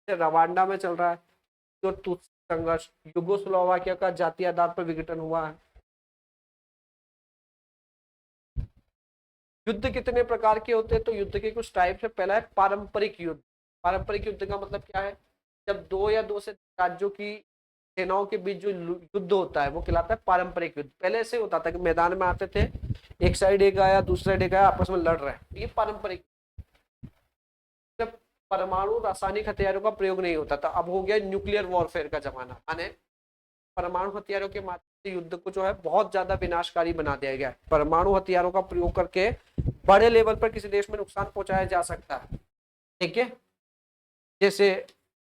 रवांडा में चल रहा है जो तुत्सी संघर्ष, युगोस्लोवाकिया का जातीय आधार पर विघटन हुआ है। युद्ध कितने प्रकार के होते हैं, तो युद्ध के कुछ टाइप्स है। पहला है पारंपरिक युद्ध। पारंपरिक युद्ध का मतलब क्या है, जब दो या दो से राज्यों की सेनाओं के बीच जो युद्ध होता है वो कहलाता है पारंपरिक युद्ध। पहले ऐसे होता था कि मैदान में आते थे, एक साइड एक आया दूसरा साइड एक आया, आपस में लड़ रहे हैं, ये पारंपरिक। जब परमाणु रासायनिक हथियारों का प्रयोग नहीं होता था, अब हो गया न्यूक्लियर वॉरफेयर का जमाना, माने परमाणु हथियारों के माध्यम से युद्ध को जो है बहुत ज्यादा विनाशकारी बना दिया गया है। परमाणु हथियारों का प्रयोग करके बड़े लेवल पर किसी देश में नुकसान पहुंचाया जा सकता है, ठीक है। जैसे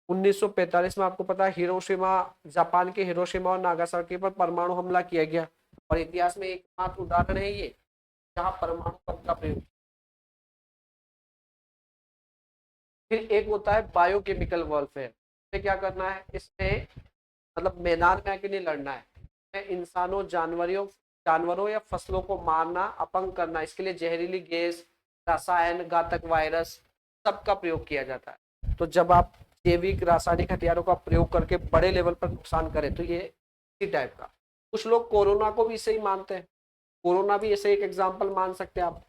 1945 में आपको पता है हिरोशिमा, जापान के हिरोशिमा और नागासाकी पर परमाणु हमला किया गया, और इतिहास में एकमात्र उदाहरण है ये जहां परमाणु बम का प्रयोग। फिर एक होता है बायोकेमिकल वॉरफेयर। क्या करना है इसमें, मतलब मैदान में आके नहीं लड़ना है, इंसानों, जानवरों या फसलों को मारना, अपंग करना, इसके लिए जहरीली गैस, रसायन, घातक वायरस सबका प्रयोग किया जाता है। तो जब आप जैविक रासायनिक हथियारों का प्रयोग करके बड़े लेवल पर नुकसान करें तो ये इसी टाइप का। कुछ लोग कोरोना को भी इसे ही मानते हैं, कोरोना भी ऐसे एक एग्जाम्पल मान सकते हैं आप।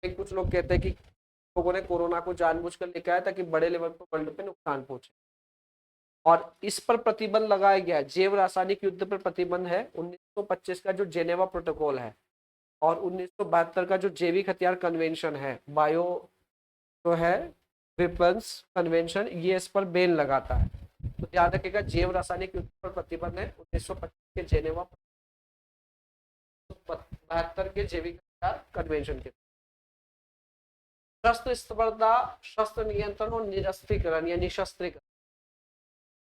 कुछ लोग कहते हैं कि लोगों ने कोरोना को जानबूझकर लेकर आया ताकि बड़े लेवल पर वर्ल्ड पे नुकसान पहुंचे, और इस पर प्रतिबंध लगाया गया। जैव रासायनिक युद्ध पर प्रतिबंध है 1925 का जो जेनेवा प्रोटोकॉल है, और 1972 का जो जैविक हथियार कन्वेंशन है, बायो जो है वेपन्स कन्वेंशन, ये इस पर बैन लगाता है। तो ध्यान रखिएगा, जैव रासायनिक युद्ध पर प्रतिबंध है 1925 के जेनेवा 72 के जैविक हथियार कन्वेंशन के। शस्त्र स्पर्धा, शस्त्र नियंत्रण और निरस्त्रीकरण या निशस्त्रीकरण।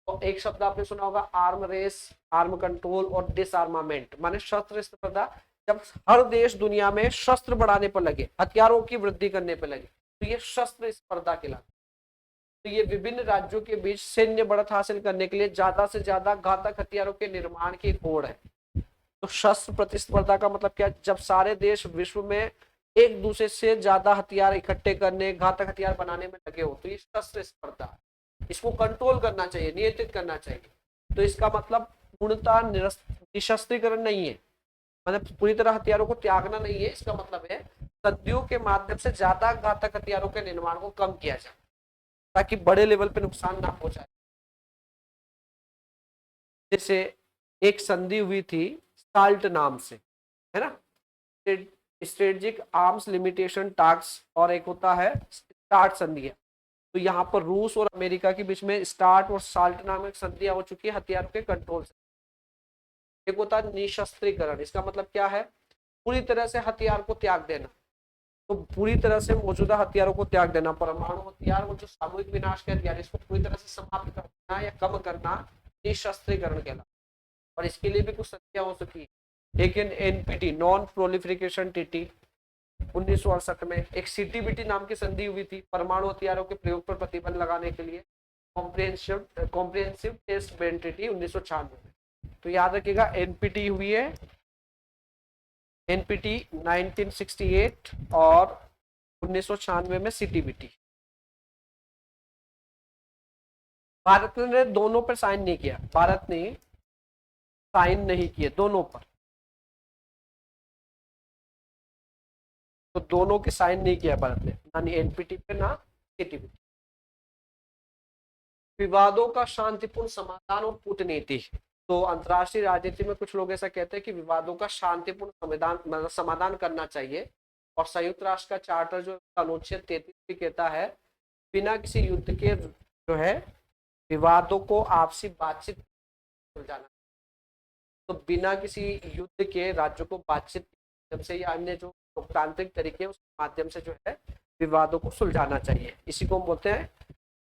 तो एक शब्द आपने सुना होगा आर्म रेस, आर्म कंट्रोल और डिसआर्मामेंट, माने शस्त्र स्पर्धा। जब हर देश दुनिया में शस्त्र बढ़ाने पर लगे, हथियारों की वृद्धि करने पर लगे, तो ये शस्त्र स्पर्धा कहलाता है। तो ये विभिन्न राज्यों के बीच सैन्य बढ़त हासिल करने के लिए ज्यादा से ज्यादा घातक हथियारों के निर्माण की होड़ है। तो शस्त्र प्रतिस्पर्धा का मतलब क्या, जब सारे देश विश्व में एक दूसरे से ज्यादा हथियार इकट्ठे करने, घातक हथियार बनाने में लगे हो, तो ये शस्त्र स्पर्धा है। इसको कंट्रोल करना चाहिए, नियंत्रित करना चाहिए। तो इसका मतलब पूर्णतः निशस्त्रीकरण नहीं है, मतलब पूरी तरह हथियारों को त्यागना नहीं है। इसका मतलब है संधियों के माध्यम से ज्यादा घातक हथियारों के निर्माण को कम किया जाए ताकि बड़े लेवल पे नुकसान ना पहुंचाए। जैसे एक संधि हुई थी साल्ट नाम से, है ना, स्ट्रेटेजिक आर्म्स लिमिटेशन टास्क, और एक होता है स्टार्ट संधि। तो यहाँ पर रूस और अमेरिका के बीच में स्टार्ट और साल्ट नामक संधियां हो चुकी है हथियारों के कंट्रोल से। एक होता है निशस्त्रीकरण, इसका मतलब क्या है, पूरी तरह से हथियार को त्याग देना। तो पूरी तरह से मौजूदा हथियारों को त्याग देना, परमाणु हथियार और जो सामूहिक विनाश के हथियार, इसको पूरी तरह से समाप्त करना या कम करना निशस्त्रीकरण कहलाता। और इसके लिए भी कुछ संधियां हो चुकी है। एक एनपीटी, नॉन प्रोलिफरेशन ट्रीटी 1968 में। एक सीटीबीटी नाम की संधि हुई थी परमाणु हथियारों के प्रयोग पर प्रतिबंध लगाने के लिए। कॉम्प्रिहेंसिव टेस्ट बैन ट्रीटी 1996 में। तो याद रखिएगा एनपीटी हुई है, एनपीटी 1968 और 1996 में सीटीबीटी। भारत ने दोनों पर साइन नहीं किया, भारत ने साइन नहीं किए दोनों पर, तो दोनों के साइन नहीं किया भारत ने, ना एनपीटी पे ना सीटीबीटी। विवादों का शांतिपूर्ण समाधान और कूटनीति। तो अंतरराष्ट्रीय राजनीति में कुछ लोग ऐसा कहते हैं कि विवादों का शांतिपूर्ण समाधान करना चाहिए, और संयुक्त राष्ट्र का चार्टर जो अनुच्छेद 33 भी कहता है बिना किसी युद्ध के जो है विवादों को आपसी बातचीत सुलझाना। तो बिना किसी युद्ध के राज्यों को बातचीत जब से या अन्य जो लोकतांत्रिक तरीके उसके माध्यम से जो है विवादों को सुलझाना चाहिए। इसी को हम बोलते हैं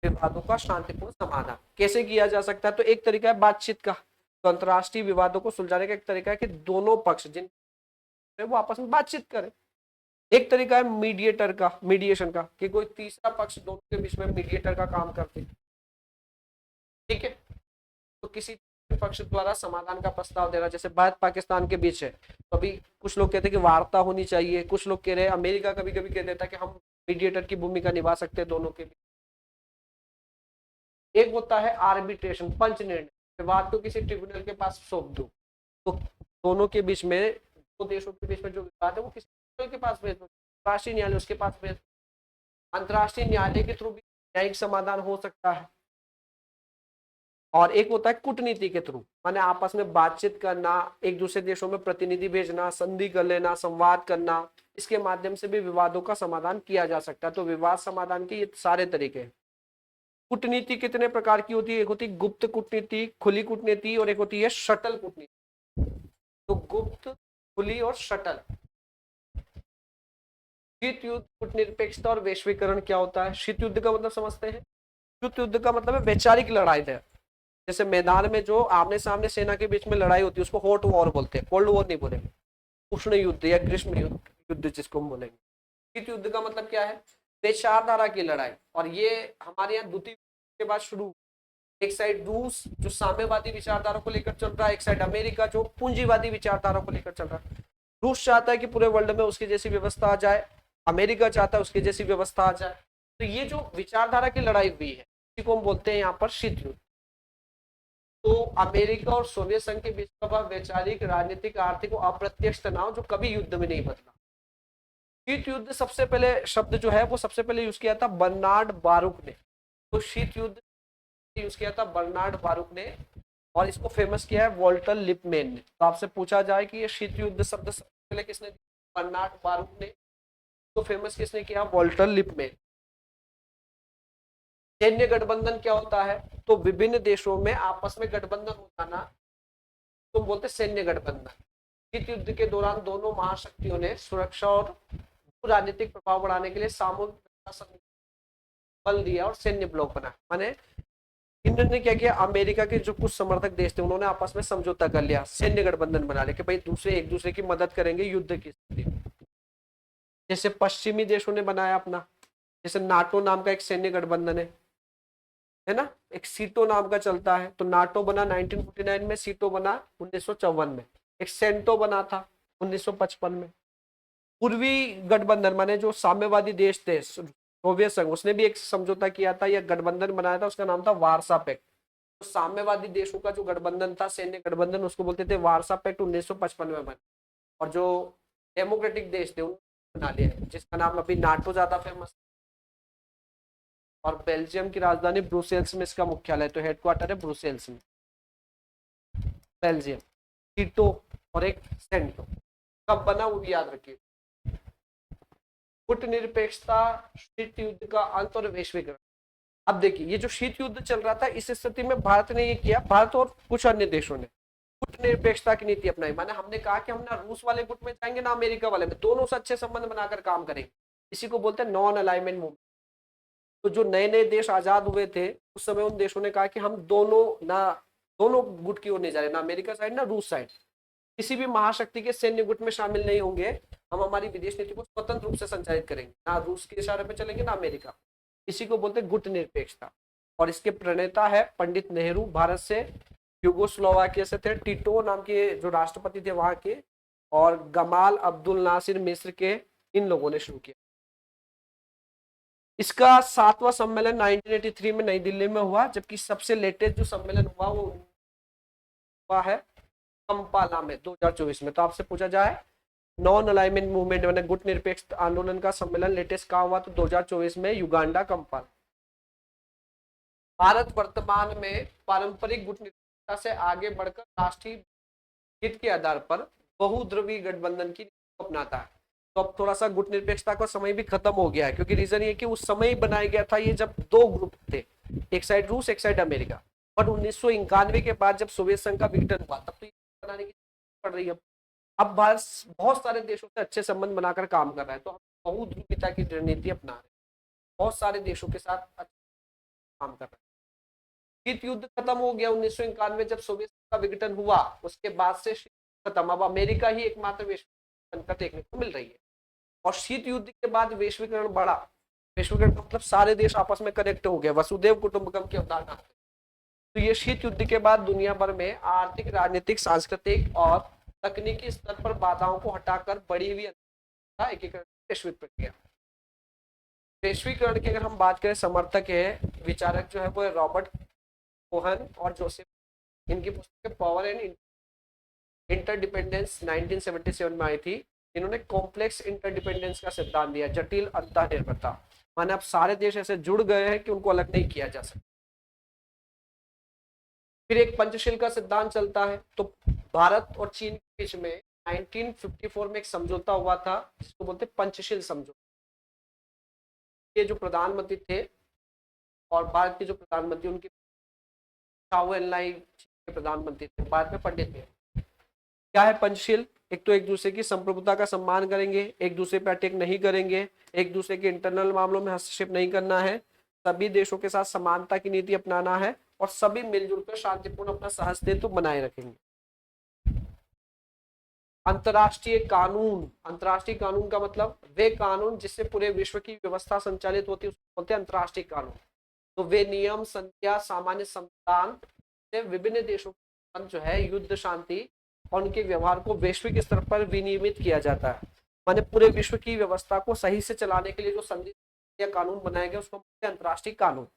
विवादों का शांतिपूर्ण समाधान। कैसे किया जा सकता है? तो एक तरीका है बातचीत का। तो अंतर्राष्ट्रीय विवादों को सुलझाने का एक तरीका है कि दोनों पक्ष जिन वो आपस में बातचीत करें। एक तरीका है मीडिएटर का, मीडिएशन का, कि कोई तीसरा पक्ष दोनों के बीच में मीडिएटर का काम करते। ठीक है, तो किसी पक्ष द्वारा समाधान का प्रस्ताव देना, जैसे भारत पाकिस्तान के बीच है तो अभी कुछ लोग कहते हैं कि वार्ता होनी चाहिए, कुछ लोग कह रहे हैं, अमेरिका कभी कभी कह देता है कि हम मीडिएटर की भूमिका निभा सकते हैं दोनों के बीच। एक होता है आर्बिट्रेशन, पंच निर्णय, विवाद को किसी ट्रिब्यूनल के पास सौंप दो। तो दोनों के बीच में, दो देशों के बीच में जो विवाद है वो किसी ट्रिब्यूनल के पास भेज दो, राष्ट्रीय न्यायालय उसके पास भेज दो। अंतर्राष्ट्रीय न्यायालय के थ्रू भी न्यायिक समाधान हो सकता है। और एक होता है कूटनीति के थ्रू, माने आपस में बातचीत करना, एक दूसरे देशों में प्रतिनिधि भेजना, संधि कर लेना, संवाद करना, इसके माध्यम से भी विवादों का समाधान किया जा सकता है। तो विवाद समाधान के ये सारे तरीके हैं। कूटनीति कितने प्रकार की होती है? एक होती है गुप्त कूटनीति, खुली कूटनीति, और एक होती है शटल कूटनीति। तो गुप्त, खुली और शटल। शीत युद्ध, कूटनिरपेक्षता और वैश्वीकरण क्या होता है? शीत युद्ध का मतलब समझते हैं? शीत युद्ध का मतलब है वैचारिक लड़ाई है। जैसे मैदान में जो आमने सामने सेना के बीच में लड़ाई होती है उसको हॉट वॉर बोलते हैं, कोल्ड वॉर नहीं बोलेंगे। उष्ण युद्ध या ग्रीष्म युद्ध जिसको हम बोलेंगे। शीत युद्ध का मतलब क्या है? विचारधारा की लड़ाई। और ये हमारे यहाँ द्वितीय के बाद शुरू, एक साइड रूस जो साम्यवादी विचारधारा को लेकर चल रहा है, एक साइड अमेरिका जो पूंजीवादी विचारधारा को लेकर चल रहा है। रूस चाहता है कि पूरे वर्ल्ड में उसकी जैसी व्यवस्था आ जाए, अमेरिका चाहता है उसकी जैसी व्यवस्था आ जाए। तो ये जो विचारधारा की लड़ाई हुई है इसी को हम बोलते हैं यहाँ पर शीत युद्ध। तो अमेरिका और सोवियत संघ के बीच का वैचारिक, राजनीतिक, आर्थिक और अप्रत्यक्ष तनाव जो कभी युद्ध में नहीं बदला। शीत युद्ध सबसे पहले शब्द जो है वो सबसे पहले यूज किया था बर्नार्ड बारूक ने। तो शीत युद्ध यूज किया था बर्नार्ड बारूक ने, और इसको फेमस किया है वॉल्टर लिपमैन ने। तो आपसे पूछा जाए कि ये शीत युद्ध शब्द सबसे पहले किसने दिया? बर्नार्ड बारूक ने। तो फेमस किसने किया? Walter Lipman. सैन्य गठबंधन क्या होता है? तो विभिन्न देशों में आपस में गठबंधन हो जाना, तो बोलते सैन्य गठबंधन। शीत युद्ध के दौरान दोनों महाशक्तियों ने सुरक्षा और राजनीतिक प्रभाव बढ़ाने के लिए सामूहिक बल दिया और सैन्य ब्लॉक बना। माने इन्होंने क्या किया? अमेरिका के जो कुछ समर्थक देश थे उन्होंने आपस में समझौता कर लिया, सैन्य गठबंधन बना लिया कि भाई दूसरे एक दूसरे की मदद करेंगे युद्ध की स्थिति में। जैसे पश्चिमी देशों ने बनाया अपना, जैसे नाटो नाम का एक सैन्य गठबंधन है ना, एक सीटो नाम का चलता है। तो नाटो बना 1949 में, सीटो बना 1954 में, एक सेंटो बना था 1955 में। पूर्वी गठबंधन माने जो साम्यवादी देश थे, सोवियत संघ, उसने भी एक समझौता किया था या गठबंधन बनाया था, उसका नाम था वार्सा पैक्ट। तो साम्यवादी देशों का जो गठबंधन था, सैन्य गठबंधन, उसको बोलते थे वार्सा पैक्ट, 1955 में बना। और जो डेमोक्रेटिक देश थे उन्होंने बना लिया, जिसका नाम अभी नाटो ज्यादा फेमस। और बेल्जियम की राजधानी ब्रुसेल्स में इसका मुख्यालय, तो हेडक्वार्टर है ब्रुसेल्स में, बेल्जियम। टीटो और एक सेंटो कब बना वो भी याद रखिए। कूटनिरपेक्षता, शीत युद्ध का अंत और वैश्वीकरण। अब देखिए ये जो शीत युद्ध चल रहा था इस स्थिति में भारत ने ये किया, भारत और कुछ अन्य देशों ने कूटनिरपेक्षता की नीति अपनाई। माने हमने कहा कि हम ना रूस वाले गुट में जाएंगे ना अमेरिका वाले में, दोनों से अच्छे संबंध बनाकर काम करेंगे। इसी को बोलते हैं नॉन अलाइनमेंट मूवमेंट। तो जो नए नए देश आजाद हुए थे उस समय उन देशों ने कहा कि हम दोनों गुट की ओर नहीं जा रहे, ना अमेरिका साइड ना रूस साइड, किसी भी महाशक्ति के सैन्य गुट में शामिल नहीं होंगे। हम हमारी विदेश नीति को स्वतंत्र रूप से संचालित करेंगे, ना रूस के इशारे पे चलेंगे ना अमेरिका। इसी को बोलते हैं गुट निरपेक्षता। और इसके प्रणेता है पंडित नेहरू, भारत से, यूगोस्लोवाकिया से थे, टीटो नाम के जो राष्ट्रपति थे वहां के, और गमाल अब्दुल नासिर मिस्र के, इन लोगों ने शुरू किया। इसका 7वां सम्मेलन 1983 में नई दिल्ली में हुआ, जबकि सबसे लेटेस्ट जो सम्मेलन हुआ वो हुआ है कंपाला में 2024 में। तो आपसे पूछा जाए नॉन अलाइनमेंट मूवमेंट मैंने गुट निरपेक्ष आंदोलन का सम्मेलन लेटेस्ट कहाँ हुआ? तो 2024 में युगांडा कंपाला। भारत वर्तमान में पारंपरिक गुट निरपेक्षता से आगे बढ़कर राष्ट्रीय हित के आधार पर बहुध्रुवीय गठबंधन की अपनाता है। तो अब थोड़ा सा गुट निरपेक्षता का समय भी खत्म हो गया है, क्योंकि रीजन ये कि उस समय ही बनाया गया था ये जब दो ग्रुप थे, एक साइड रूस, एक साइड अमेरिका। बट 1991 के बाद जब सोवियत संघ का विघटन हुआ तब तो ये बनाने की पड़ रही है। अब भारत बहुत सारे देशों से अच्छे संबंध बनाकर काम कर रहा है, तो हम बहुध्रुवीयता की रणनीति अपना रहे हैं, बहुत सारे देशों के साथ काम कर रहे हैं। शीत युद्ध खत्म हो गया 1991 जब सोवियत संघ का विघटन हुआ, उसके बाद से शीत खत्म। अब अमेरिका ही एकमात्र वैश्विक संकट देखने को मिल रही है। और शीत युद्ध के बाद वैश्वीकरण बढ़ा। वैश्वीकरण मतलब सारे देश आपस में कनेक्ट हो गए, वसुदेव कुटुंबकम की अवधारणा। तो ये शीत युद्ध के बाद दुनिया भर में आर्थिक, राजनीतिक, सांस्कृतिक और तकनीकी स्तर पर बाधाओं को हटाकर बड़ी हुई एकीकरण वैश्विक प्रक्रिया। वैश्वीकरण की अगर हम बात करें, समर्थक है, विचारक जो है वो रॉबर्ट कोहन और जोसेफ। इनकी पुस्तक पावर एंड इंटरडिपेंडेंस 1977 में आई थी। इन्होंने कॉम्प्लेक्स इंटरडिपेंडेंस का सिद्धांत दिया, जटिल अंतःनिर्भरता, माने अब सारे देश ऐसे जुड़ गए हैं कि उनको अलग नहीं किया जा सकता। फिर एक पंचशील का सिद्धांत चलता है। तो भारत और चीन के बीच में 1954 में एक समझौता हुआ था जिसको बोलते पंचशील समझौता। ये जो प्रधानमंत्री थे और भारत के जो प्रधानमंत्री, उनके चाओ एनलाई के प्रधानमंत्री थे, बाद में पंडित थे। क्या है पंचशील? एक तो एक दूसरे की संप्रभुता का सम्मान करेंगे, एक दूसरे पर अटैक नहीं करेंगे, एक दूसरे के इंटरनल मामलों में हस्तक्षेप नहीं करना है, सभी देशों के साथ समानता की नीति अपनाना है और सभी मिलजुल कर शांतिपूर्ण अपना सहस्तित्व बनाए रखेंगे। अंतर्राष्ट्रीय कानून, अंतर्राष्ट्रीय कानून का मतलब वे कानून जिससे पूरे विश्व की व्यवस्था संचालित होती है उसको बोलते हैं अंतर्राष्ट्रीय कानून। तो वे नियम, संध्या, सामान्य संविधान से विभिन्न देशों जो है युद्ध, शांति और उनके व्यवहार को वैश्विक स्तर पर विनियमित किया जाता है। माने पूरे विश्व की व्यवस्था को सही से चलाने के लिए जो संधि या कानून बनाए गए उसको बोलते हैं अंतर्राष्ट्रीय कानून।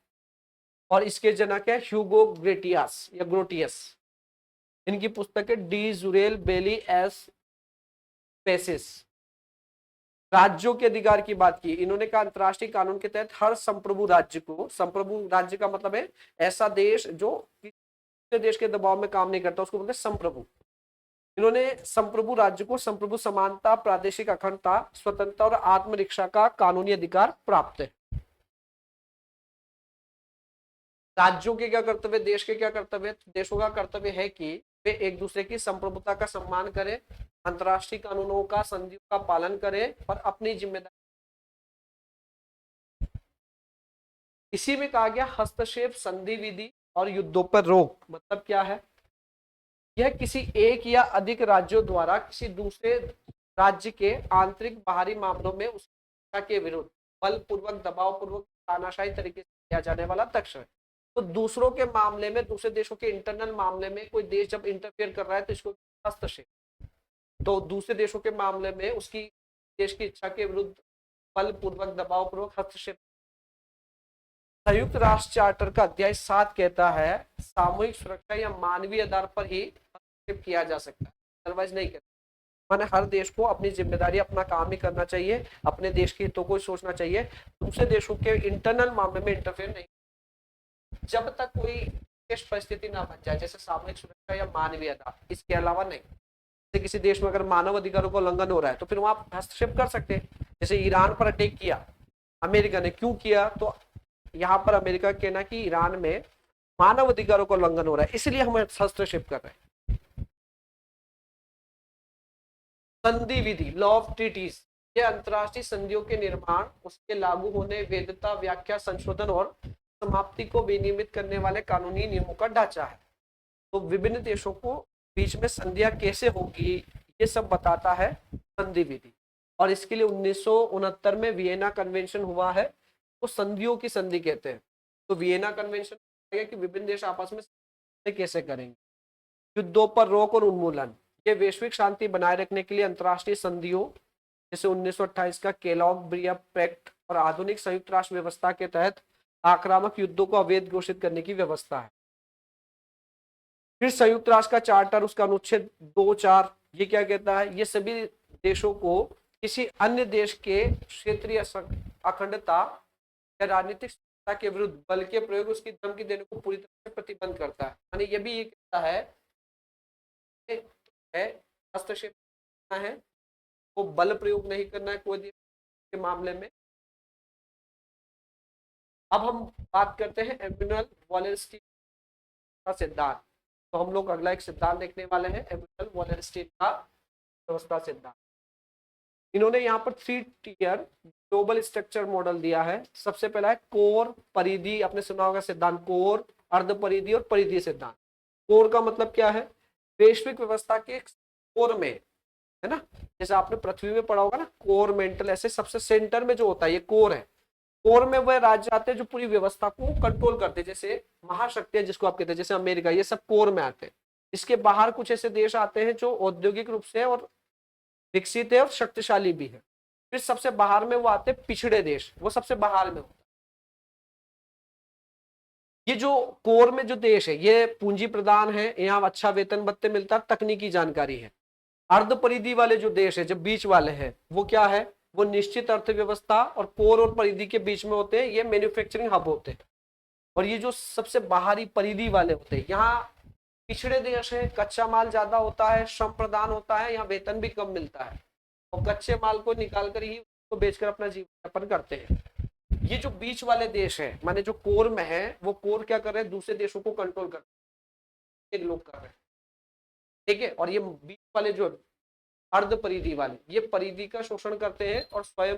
और इसके जनक है ह्यूगो ग्रेटियस या ग्रोटियस। इनकी पुस्तक है डी जुरेल बेली एस पेसिस। राज्यों के अधिकार की बात की इन्होंने कहा अंतर्राष्ट्रीय कानून के तहत हर संप्रभु राज्य को, संप्रभु राज्य का मतलब है ऐसा देश जो किसी देश के दबाव में काम नहीं करता, उसको बोलते हैं संप्रभु। इन्होंने संप्रभु राज्य को संप्रभु समानता, प्रादेशिक अखंडता, स्वतंत्रता और आत्मरक्षा का कानूनी अधिकार प्राप्त है। राज्यों के क्या कर्तव्य, देश के क्या कर्तव्य? देशों का कर्तव्य है कि वे एक दूसरे की संप्रभुता का सम्मान करें, अंतर्राष्ट्रीय कानूनों का, संधियों का पालन करें और अपनी जिम्मेदारी। इसी में कहा गया हस्तक्षेप, संधि विधि और युद्धों पर रोक मतलब क्या है? यह किसी एक या अधिक राज्यों द्वारा किसी दूसरे राज्य के आंतरिक बाहरी मामलों में उसके के विरुद्ध बलपूर्वक, दबावपूर्वक, तानाशाही तरीके से किया जाने वाला हस्तक्षेप है। तो दूसरों के मामले में, दूसरे देशों के इंटरनल मामले में कोई देश जब इंटरफेयर कर रहा है तो इसको हस्तक्षेप। तो दूसरे देशों के मामले में उसकी देश की इच्छा के विरुद्ध बलपूर्वक, दबावपूर्वक हस्तक्षेप। संयुक्त राष्ट्र चार्टर का अध्याय 7 कहता है सामूहिक सुरक्षा या मानवीय आधार पर ही हस्तक्षेप किया जा सकता है, अदरवाइज नहीं करता। माने हर देश को अपनी जिम्मेदारी, अपना काम ही करना चाहिए, अपने देश के हितों को सोचना चाहिए, दूसरे देशों के इंटरनल मामले में इंटरफेयर नहीं, जब तक कोई विशेष परिस्थिति ना बन जाए, जैसे सामूहिक सुरक्षा या मानवीय आधार, इसके अलावा नहीं। जैसे किसी देश में अगर मानव अधिकारों का उल्लंघन हो रहा है तो फिर वहां हस्तक्षेप कर सकते हैं। जैसे ईरान पर अटैक किया अमेरिका ने, क्यों किया? तो यहाँ पर अमेरिका कहना कि ईरान में मानव अधिकारों का उल्लंघन हो रहा है, इसलिए हम हस्तक्षेप कर रहे हैं। संधि विधि, लॉ ऑफ ट्रीटीज, ये अंतरराष्ट्रीय संधियों के निर्माण, उसके लागू होने, वैधता, व्याख्या, संशोधन और समाप्ति को विनियमित करने वाले कानूनी नियमों का ढांचा है। तो विभिन्न देशों को बीच में संधियां कैसे होगी ये सब बताता है संधि विधि। और इसके लिए 1969 में वियना कन्वेंशन हुआ है, तो संधियों की संधि कहते हैं। तो वियना कन्वेंशन कि विभिन्न देश आपस में कैसे करेंगे। युद्धों पर रोक और उन्मूलन, ये वैश्विक शांति बनाए रखने के लिए अंतर्राष्ट्रीय संधियों जैसे 1928 का केलॉग ब्रिया पैक्ट और आधुनिक संयुक्त राष्ट्र व्यवस्था के तहत आक्रामक युद्धों को अवैध घोषित करने की व्यवस्था है। फिर संयुक्त राष्ट्र का चार्टर, उसका अनुच्छेद 2.4, ये क्या कहता है? ये सभी देशों को किसी अन्य देश के क्षेत्रीय अखंडता या राजनीतिक सत्ता के विरुद्ध बल के प्रयोग, उसकी धमकी देने को पूरी तरह से प्रतिबंध करता है। यानी ये भी ये कहता है हस्तक्षेप करना है, वो बल प्रयोग नहीं करना है कोई देश के मामले में। अब हम बात करते हैं एम्यूनल वॉलेंस्टीन का सिद्धांत। तो हम लोग अगला एक सिद्धांत देखने वाले हैं, एम्यूनल वॉलेंस्टीन का व्यवस्था सिद्धांत। इन्होंने यहाँ पर 3 टियर ग्लोबल स्ट्रक्चर मॉडल दिया है। सबसे पहला है कोर परिधि, आपने सुना होगा सिद्धांत कोर, अर्ध परिधि और परिधि सिद्धांत। कोर का मतलब क्या है? वैश्विक व्यवस्था के कोर में, है ना, जैसे आपने पृथ्वी में पढ़ा होगा ना, कोर मेंटल, ऐसे सबसे सेंटर में जो होता है ये कोर है। कोर में वह राज्य आते हैं जो पूरी व्यवस्था को कंट्रोल करते हैं, जैसे महाशक्तियां जिसको आप कहते हैं, जैसे अमेरिका, ये सब कोर में आते हैं। इसके बाहर कुछ ऐसे देश आते हैं जो औद्योगिक रूप से और विकसित है और शक्तिशाली भी है। फिर सबसे बाहर में वो आते हैं पिछड़े देश, वो सबसे बाहर में होता है। ये जो कोर में जो देश है ये पूंजी प्रदान है, यहाँ अच्छा वेतन भत्ते मिलता है, तकनीकी जानकारी है। अर्ध परिधि वाले जो देश है, जो बीच वाले हैं, वो क्या है? वो निश्चित अर्थव्यवस्था और कोर और परिधि के बीच में होते हैं, ये मैन्युफैक्चरिंग हब होते हैं। और ये जो सबसे बाहरी परिधि वाले होते हैं, यहाँ पिछड़े देश है, कच्चा माल ज्यादा होता है, श्रम प्रदान होता है, यहाँ वेतन भी कम मिलता है और कच्चे माल को निकाल कर ही उसको बेचकर अपना जीवन यापन करते हैं। ये जो बीच वाले देश है, माने जो कोर में है, वो कोर क्या कर रहे हैं? दूसरे देशों को कंट्रोल कर रहे हैं, लोग कर रहे हैं, ठीक है। और ये बीच वाले जो अर्ध परिधि वाले, ये परिधि का शोषण करते हैं और स्वयं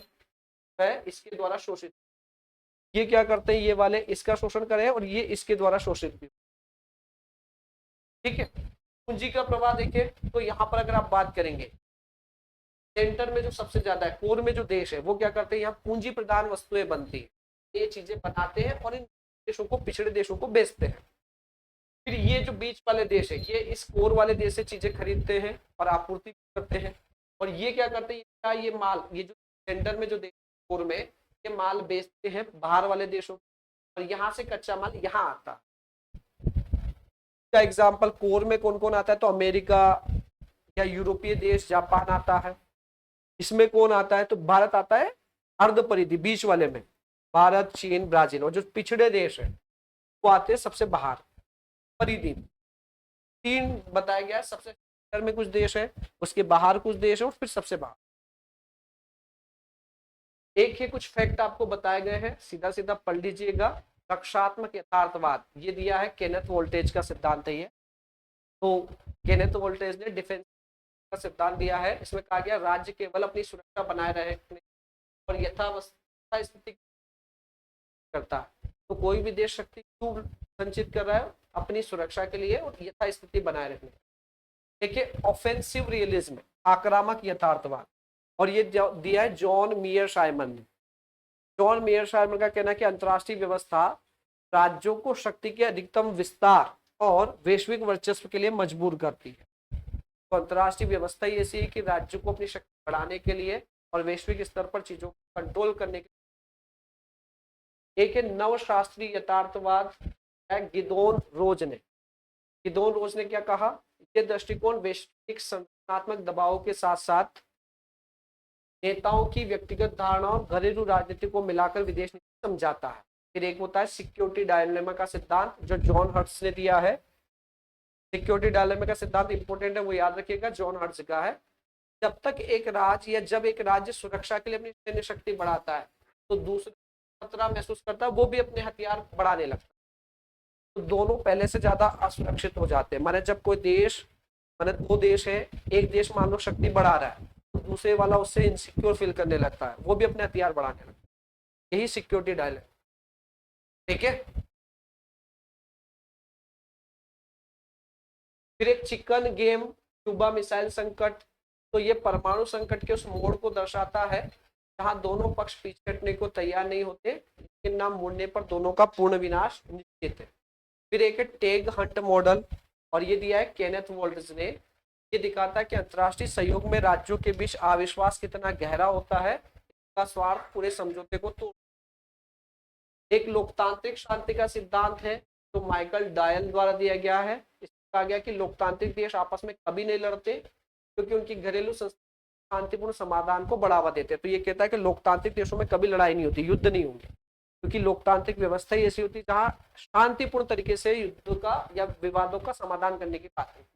है इसके द्वारा शोषित। ये क्या करते हैं? ये वाले इसका शोषण करें और ये इसके द्वारा शोषित भी, ठीक है। पूंजी का प्रवाह देखिए, तो यहाँ पर अगर आप बात करेंगे, सेंटर में जो सबसे ज्यादा है, कोर में जो देश है, वो क्या करते हैं? यहाँ पूंजी प्रधान वस्तुएं बनती है, ये चीजें बनाते हैं और इन देशों को, पिछड़े देशों को बेचते हैं। फिर ये जो बीच वाले देश है, ये इस कोर वाले देश से चीजें खरीदते हैं और आपूर्ति करते हैं। और ये क्या करते हैं? ये माल, ये जो सेंटर में जो देश कोर में, ये माल बेचते हैं बाहर वाले देशों और यहाँ से कच्चा माल यहाँ आता। का एग्जाम्पल, कोर में कौन कौन आता है? तो अमेरिका या यूरोपीय देश, जापान आता है। इसमें कौन आता है? तो भारत आता है अर्ध परिधि बीच वाले में, भारत, चीन, ब्राजील। और जो पिछड़े देश है वो आते हैं सबसे बाहर परिधि। 3 बताया गया है, सबसे सेंटर में कुछ देश है, उसके बाहर कुछ देश है और फिर सबसे बाहर। एक ही कुछ फैक्ट आपको बताए गए हैं, सीधा सीधा पढ़ लीजिएगा। रक्षात्मक यथार्थवाद, ये दिया है केनेथ वोल्टेज का सिद्धांत है ये। तो केनेथ वोल्टेज ने डिफेंस का सिद्धांत दिया है। इसमें कहा गया राज्य केवल अपनी सुरक्षा बनाए रखने और यथावस्था स्थिति करता है। तो कोई भी देश शक्ति क्यों संचित कर रहा है? अपनी सुरक्षा के लिए और यथा स्थिति बनाए रखने। देखिए ऑफेंसिव रियलिज्म, आक्रामक यथार्थवाद, और ये दिया है जॉन मियर साइमन ने। जॉन मियर साइमन का कहना है कि अंतरराष्ट्रीय व्यवस्था राज्यों को शक्ति के अधिकतम विस्तार और वैश्विक वर्चस्व के लिए मजबूर करती है। तो अंतरराष्ट्रीय व्यवस्था ही ऐसी है कि राज्यों को अपनी शक्ति बढ़ाने के लिए और वैश्विक स्तर पर चीजों को कंट्रोल करने के लिए। एक नवशास्त्रीय यथार्थवाद है गिदोन रोज ने। गिदोन रोज ने क्या कहा? ये दृष्टिकोण वैश्विक संरचनात्मक दबावों के साथ साथ नेताओं की व्यक्तिगत धारणाओं, घरेलू राजनीति को मिलाकर विदेश नीति समझाता है। फिर एक होता है सिक्योरिटी डायलेमा का सिद्धांत, जो जॉन हर्ट्ज ने दिया है। सिक्योरिटी डायलेमा का सिद्धांत इंपोर्टेंट है, वो याद रखिएगा, जॉन हर्ट्ज का है। जब तक एक राज्य या जब एक राज्य सुरक्षा के लिए अपनी सैन्य शक्ति बढ़ाता है तो दूसरा खतरा महसूस करता है, वो भी अपने हथियार बढ़ाने लगता है। तो दोनों पहले से ज्यादा असुरक्षित हो जाते हैं। माने जब कोई देश, माने 2 देश है, एक देश मान लो शक्ति बढ़ा रहा है तो दूसरे वाला उससे इनसिक्योर फील करने लगता है, वो भी अपने हथियार बढ़ाने लगता है। यही सिक्योरिटी डायलेमा, ठीक है। फिर एक चिकन गेम, क्यूबा मिसाइल संकट, तो ये परमाणु संकट के उस मोड़ को दर्शाता है जहां दोनों पक्ष पीछे हटने को तैयार नहीं होते, लेकिन नाम मुड़ने पर दोनों का पूर्ण विनाश निश्चित है। फिर एक है टेग हंट मॉडल, और ये दिया है केनेथ वोल्टेज ने। ये दिखाता है कि अंतरराष्ट्रीय सहयोग में राज्यों के बीच अविश्वास कितना गहरा होता है, इसका स्वार्थ पूरे समझौते को तोड़। एक लोकतांत्रिक शांति का सिद्धांत है जो माइकल डायल द्वारा दिया गया है। कहा गया कि लोकतांत्रिक देश आपस में कभी नहीं लड़ते क्योंकि उनकी घरेलू शांतिपूर्ण समाधान को बढ़ावा देते हैं। तो ये कहता है कि लोकतांत्रिक देशों में कभी लड़ाई नहीं होती, युद्ध नहीं होंगे, क्योंकि लोकतांत्रिक व्यवस्था ही ऐसी होती है जहां शांतिपूर्ण तरीके से युद्ध का या विवादों का समाधान करने की बात होती है।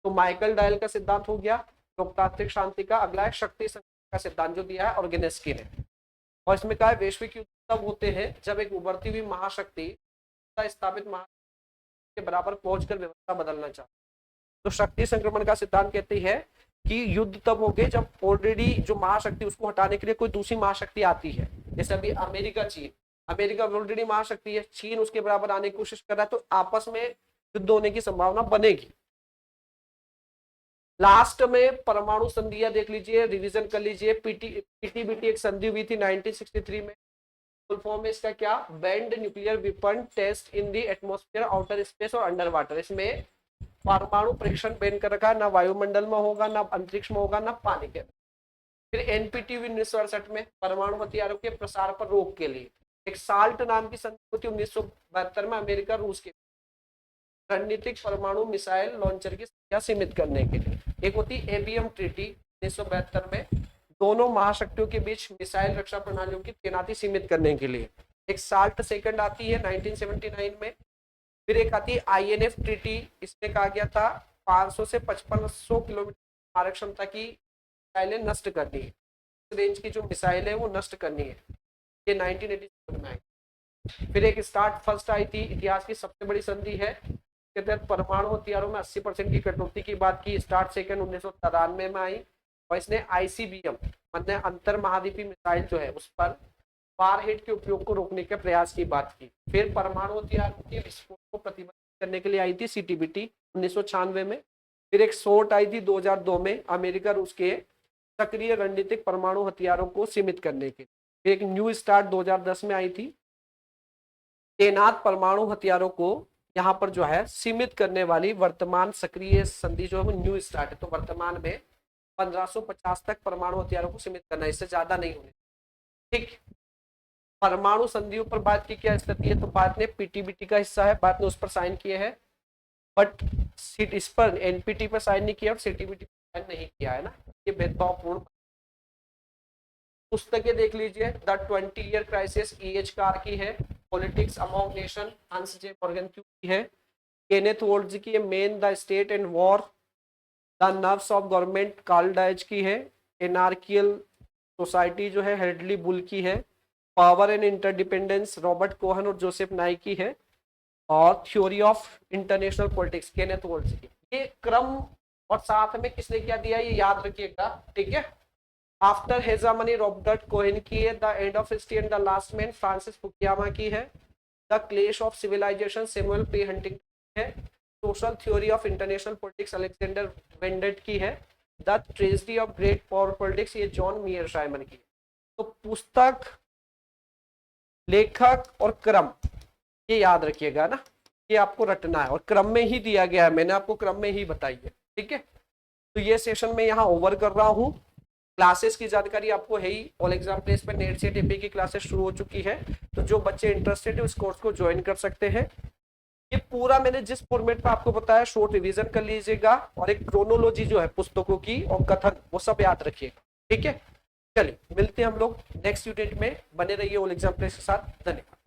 तो माइकल डायल का सिद्धांत हो गया लोकतांत्रिक शांति का। अगला है शक्ति संघर्ष का सिद्धांत जो दिया है ऑर्गेनेस्की ने, और इसमें कहा है वैश्विक युद्ध तब होते हैं जब एक उभरती हुई महाशक्ति स्थापित महाशक्ति के बराबर पहुंचकर व्यवस्था बदलना चाहती है। तो शक्ति संक्रमण का सिद्धांत कहती है कि युद्ध तब हो गए जब ऑलरेडी जो महाशक्ति उसको हटाने के लिए कोई दूसरी महाशक्ति आती है। जैसे अभी अमेरिका चीन, अमेरिका ऑलरेडी महाशक्ति है, चीन उसके बराबर आने की कोशिश कर रहा है, तो आपस में युद्ध होने की संभावना बनेगी। लास्ट में परमाणु संधियां देख लीजिए, रिवीजन कर लीजिए। पीटीबीटी एक संधि हुई थी 1963 में। फुल फॉर्म है इसका क्या? Banned nuclear weapon test in the atmosphere, outer space और अंडर वाटर। इसमें परमाणु परीक्षण बैन कर रखा है, ना वायुमंडल में होगा, ना अंतरिक्ष में होगा, ना पानी के। फिर एनपीटी 1968 में परमाणु हथियारों के प्रसार पर रोक के लिए एक साल्ट नाम की संधि होती 1972 में अमेरिका रूस के रणनीतिक परमाणु मिसाइल लॉन्चर की संख्या सीमित करने के लिए। एक होती एबीएम ट्रीटी 1972 में दोनों महाशक्तियों के बीच मिसाइल रक्षा प्रणालियों की तैनाती सीमित करने के लिए। एक साल्ट सेकंड आती है 1979 में। फिर एक आती है आईएनएफ ट्रीटी, इसमें कहा गया था 500 से 5500 किलोमीटर मारक क्षमता की मिसाइलें नष्ट करनी है, रेंज की जो मिसाइल है वो नष्ट करनी है। ये 1987 में आई। फिर एक स्टार्ट फर्स्ट आई थी, इतिहास की सबसे बड़ी संधि है के तहत परमाणु हथियारों में 80% की कटौती की बात की। स्टार्ट सेकंड 1993 में आई और इसने आईसीबीएम मतलब अंतर महाद्वीपीय मिसाइल जो है उस पर वारहेड के उपयोग को रोकने के प्रयास की बात की। फिर परमाणु हथियारों के विस्फोट को प्रतिबंधित करने के लिए आई थी सीटीबीटी 1996 में। फिर एक शोट आई थी 2002 में अमेरिका रूस के सक्रिय रणनीतिक परमाणु हथियारों को सीमित करने के। फिर एक न्यू स्टार्ट 2010 में आई थी, तैनात परमाणु हथियारों को यहाँ पर जो है सीमित करने वाली वर्तमान सक्रिय संधि जो है न्यू स्टार्ट है। तो वर्तमान में 1550 तक परमाणु हथियारों को सीमित करना, इससे ज्यादा नहीं होने। ठीक, परमाणु संधियों पर बात की क्या स्थिति है? तो भारत ने पीटीबीटी का हिस्सा है, भारत ने उस पर साइन किए हैं, बट इस पर एनपीटी पर साइन नहीं किया और सीटीबीटी पर साइन नहीं किया है ना, ये भेदभावपूर्ण। पुस्तकें देख लीजिए, the 20 year crisis EH car की है, पॉलिटिक्स अमॉन्ग नेशन हंस जे मॉर्गेनक्यू की है, केनेथ वोल्ट्ज की है, man the state and war the nerves of government Karl डायज की है, एनार्कियल सोसाइटी जो है हेडली बुल की है, power and interdependence Robert Keohane और जोसेफ नाई की है, और theory of international politics Kenneth Waltz की। ये क्रम और साथ में किसने क्या दिया ये याद रखिएगा, ठीक है। आफ्टर हेजामनी रॉबर्ट कोहेन की है, the end of history and the last man Francis Fukuyama की है, the clash of civilisation Samuel P Huntington है, social theory of international politics Alexander Wendt की है, the tragedy of great power politics ये John Mearsheimer की। तो पुस्तक, लेखक और क्रम ये याद रखिएगा ना, ये आपको रटना है और क्रम में ही दिया गया है, मैंने आपको क्रम में ही बताई है, ठीक है। तो ये सेशन में यहाँ ओवर कर रहा हूँ। क्लासेस की जानकारी आपको है ही, ऑल एग्जाम प्लेस पर नेट से टीपी की क्लासेस शुरू हो चुकी है, तो जो बच्चे इंटरेस्टेड है उस कोर्स को ज्वाइन कर सकते हैं। ये पूरा मैंने जिस फॉर्मेट पे आपको बताया शॉर्ट रिवीजन कर लीजिएगा और एक क्रोनोलॉजी जो है पुस्तकों की और कथन वो सब याद रखिएगा, ठीक है। चलिए मिलते हैं हम लोग नेक्स्ट यूनिट में, बने रहिए ऑल एग्जाम प्लेस के साथ। धन्यवाद।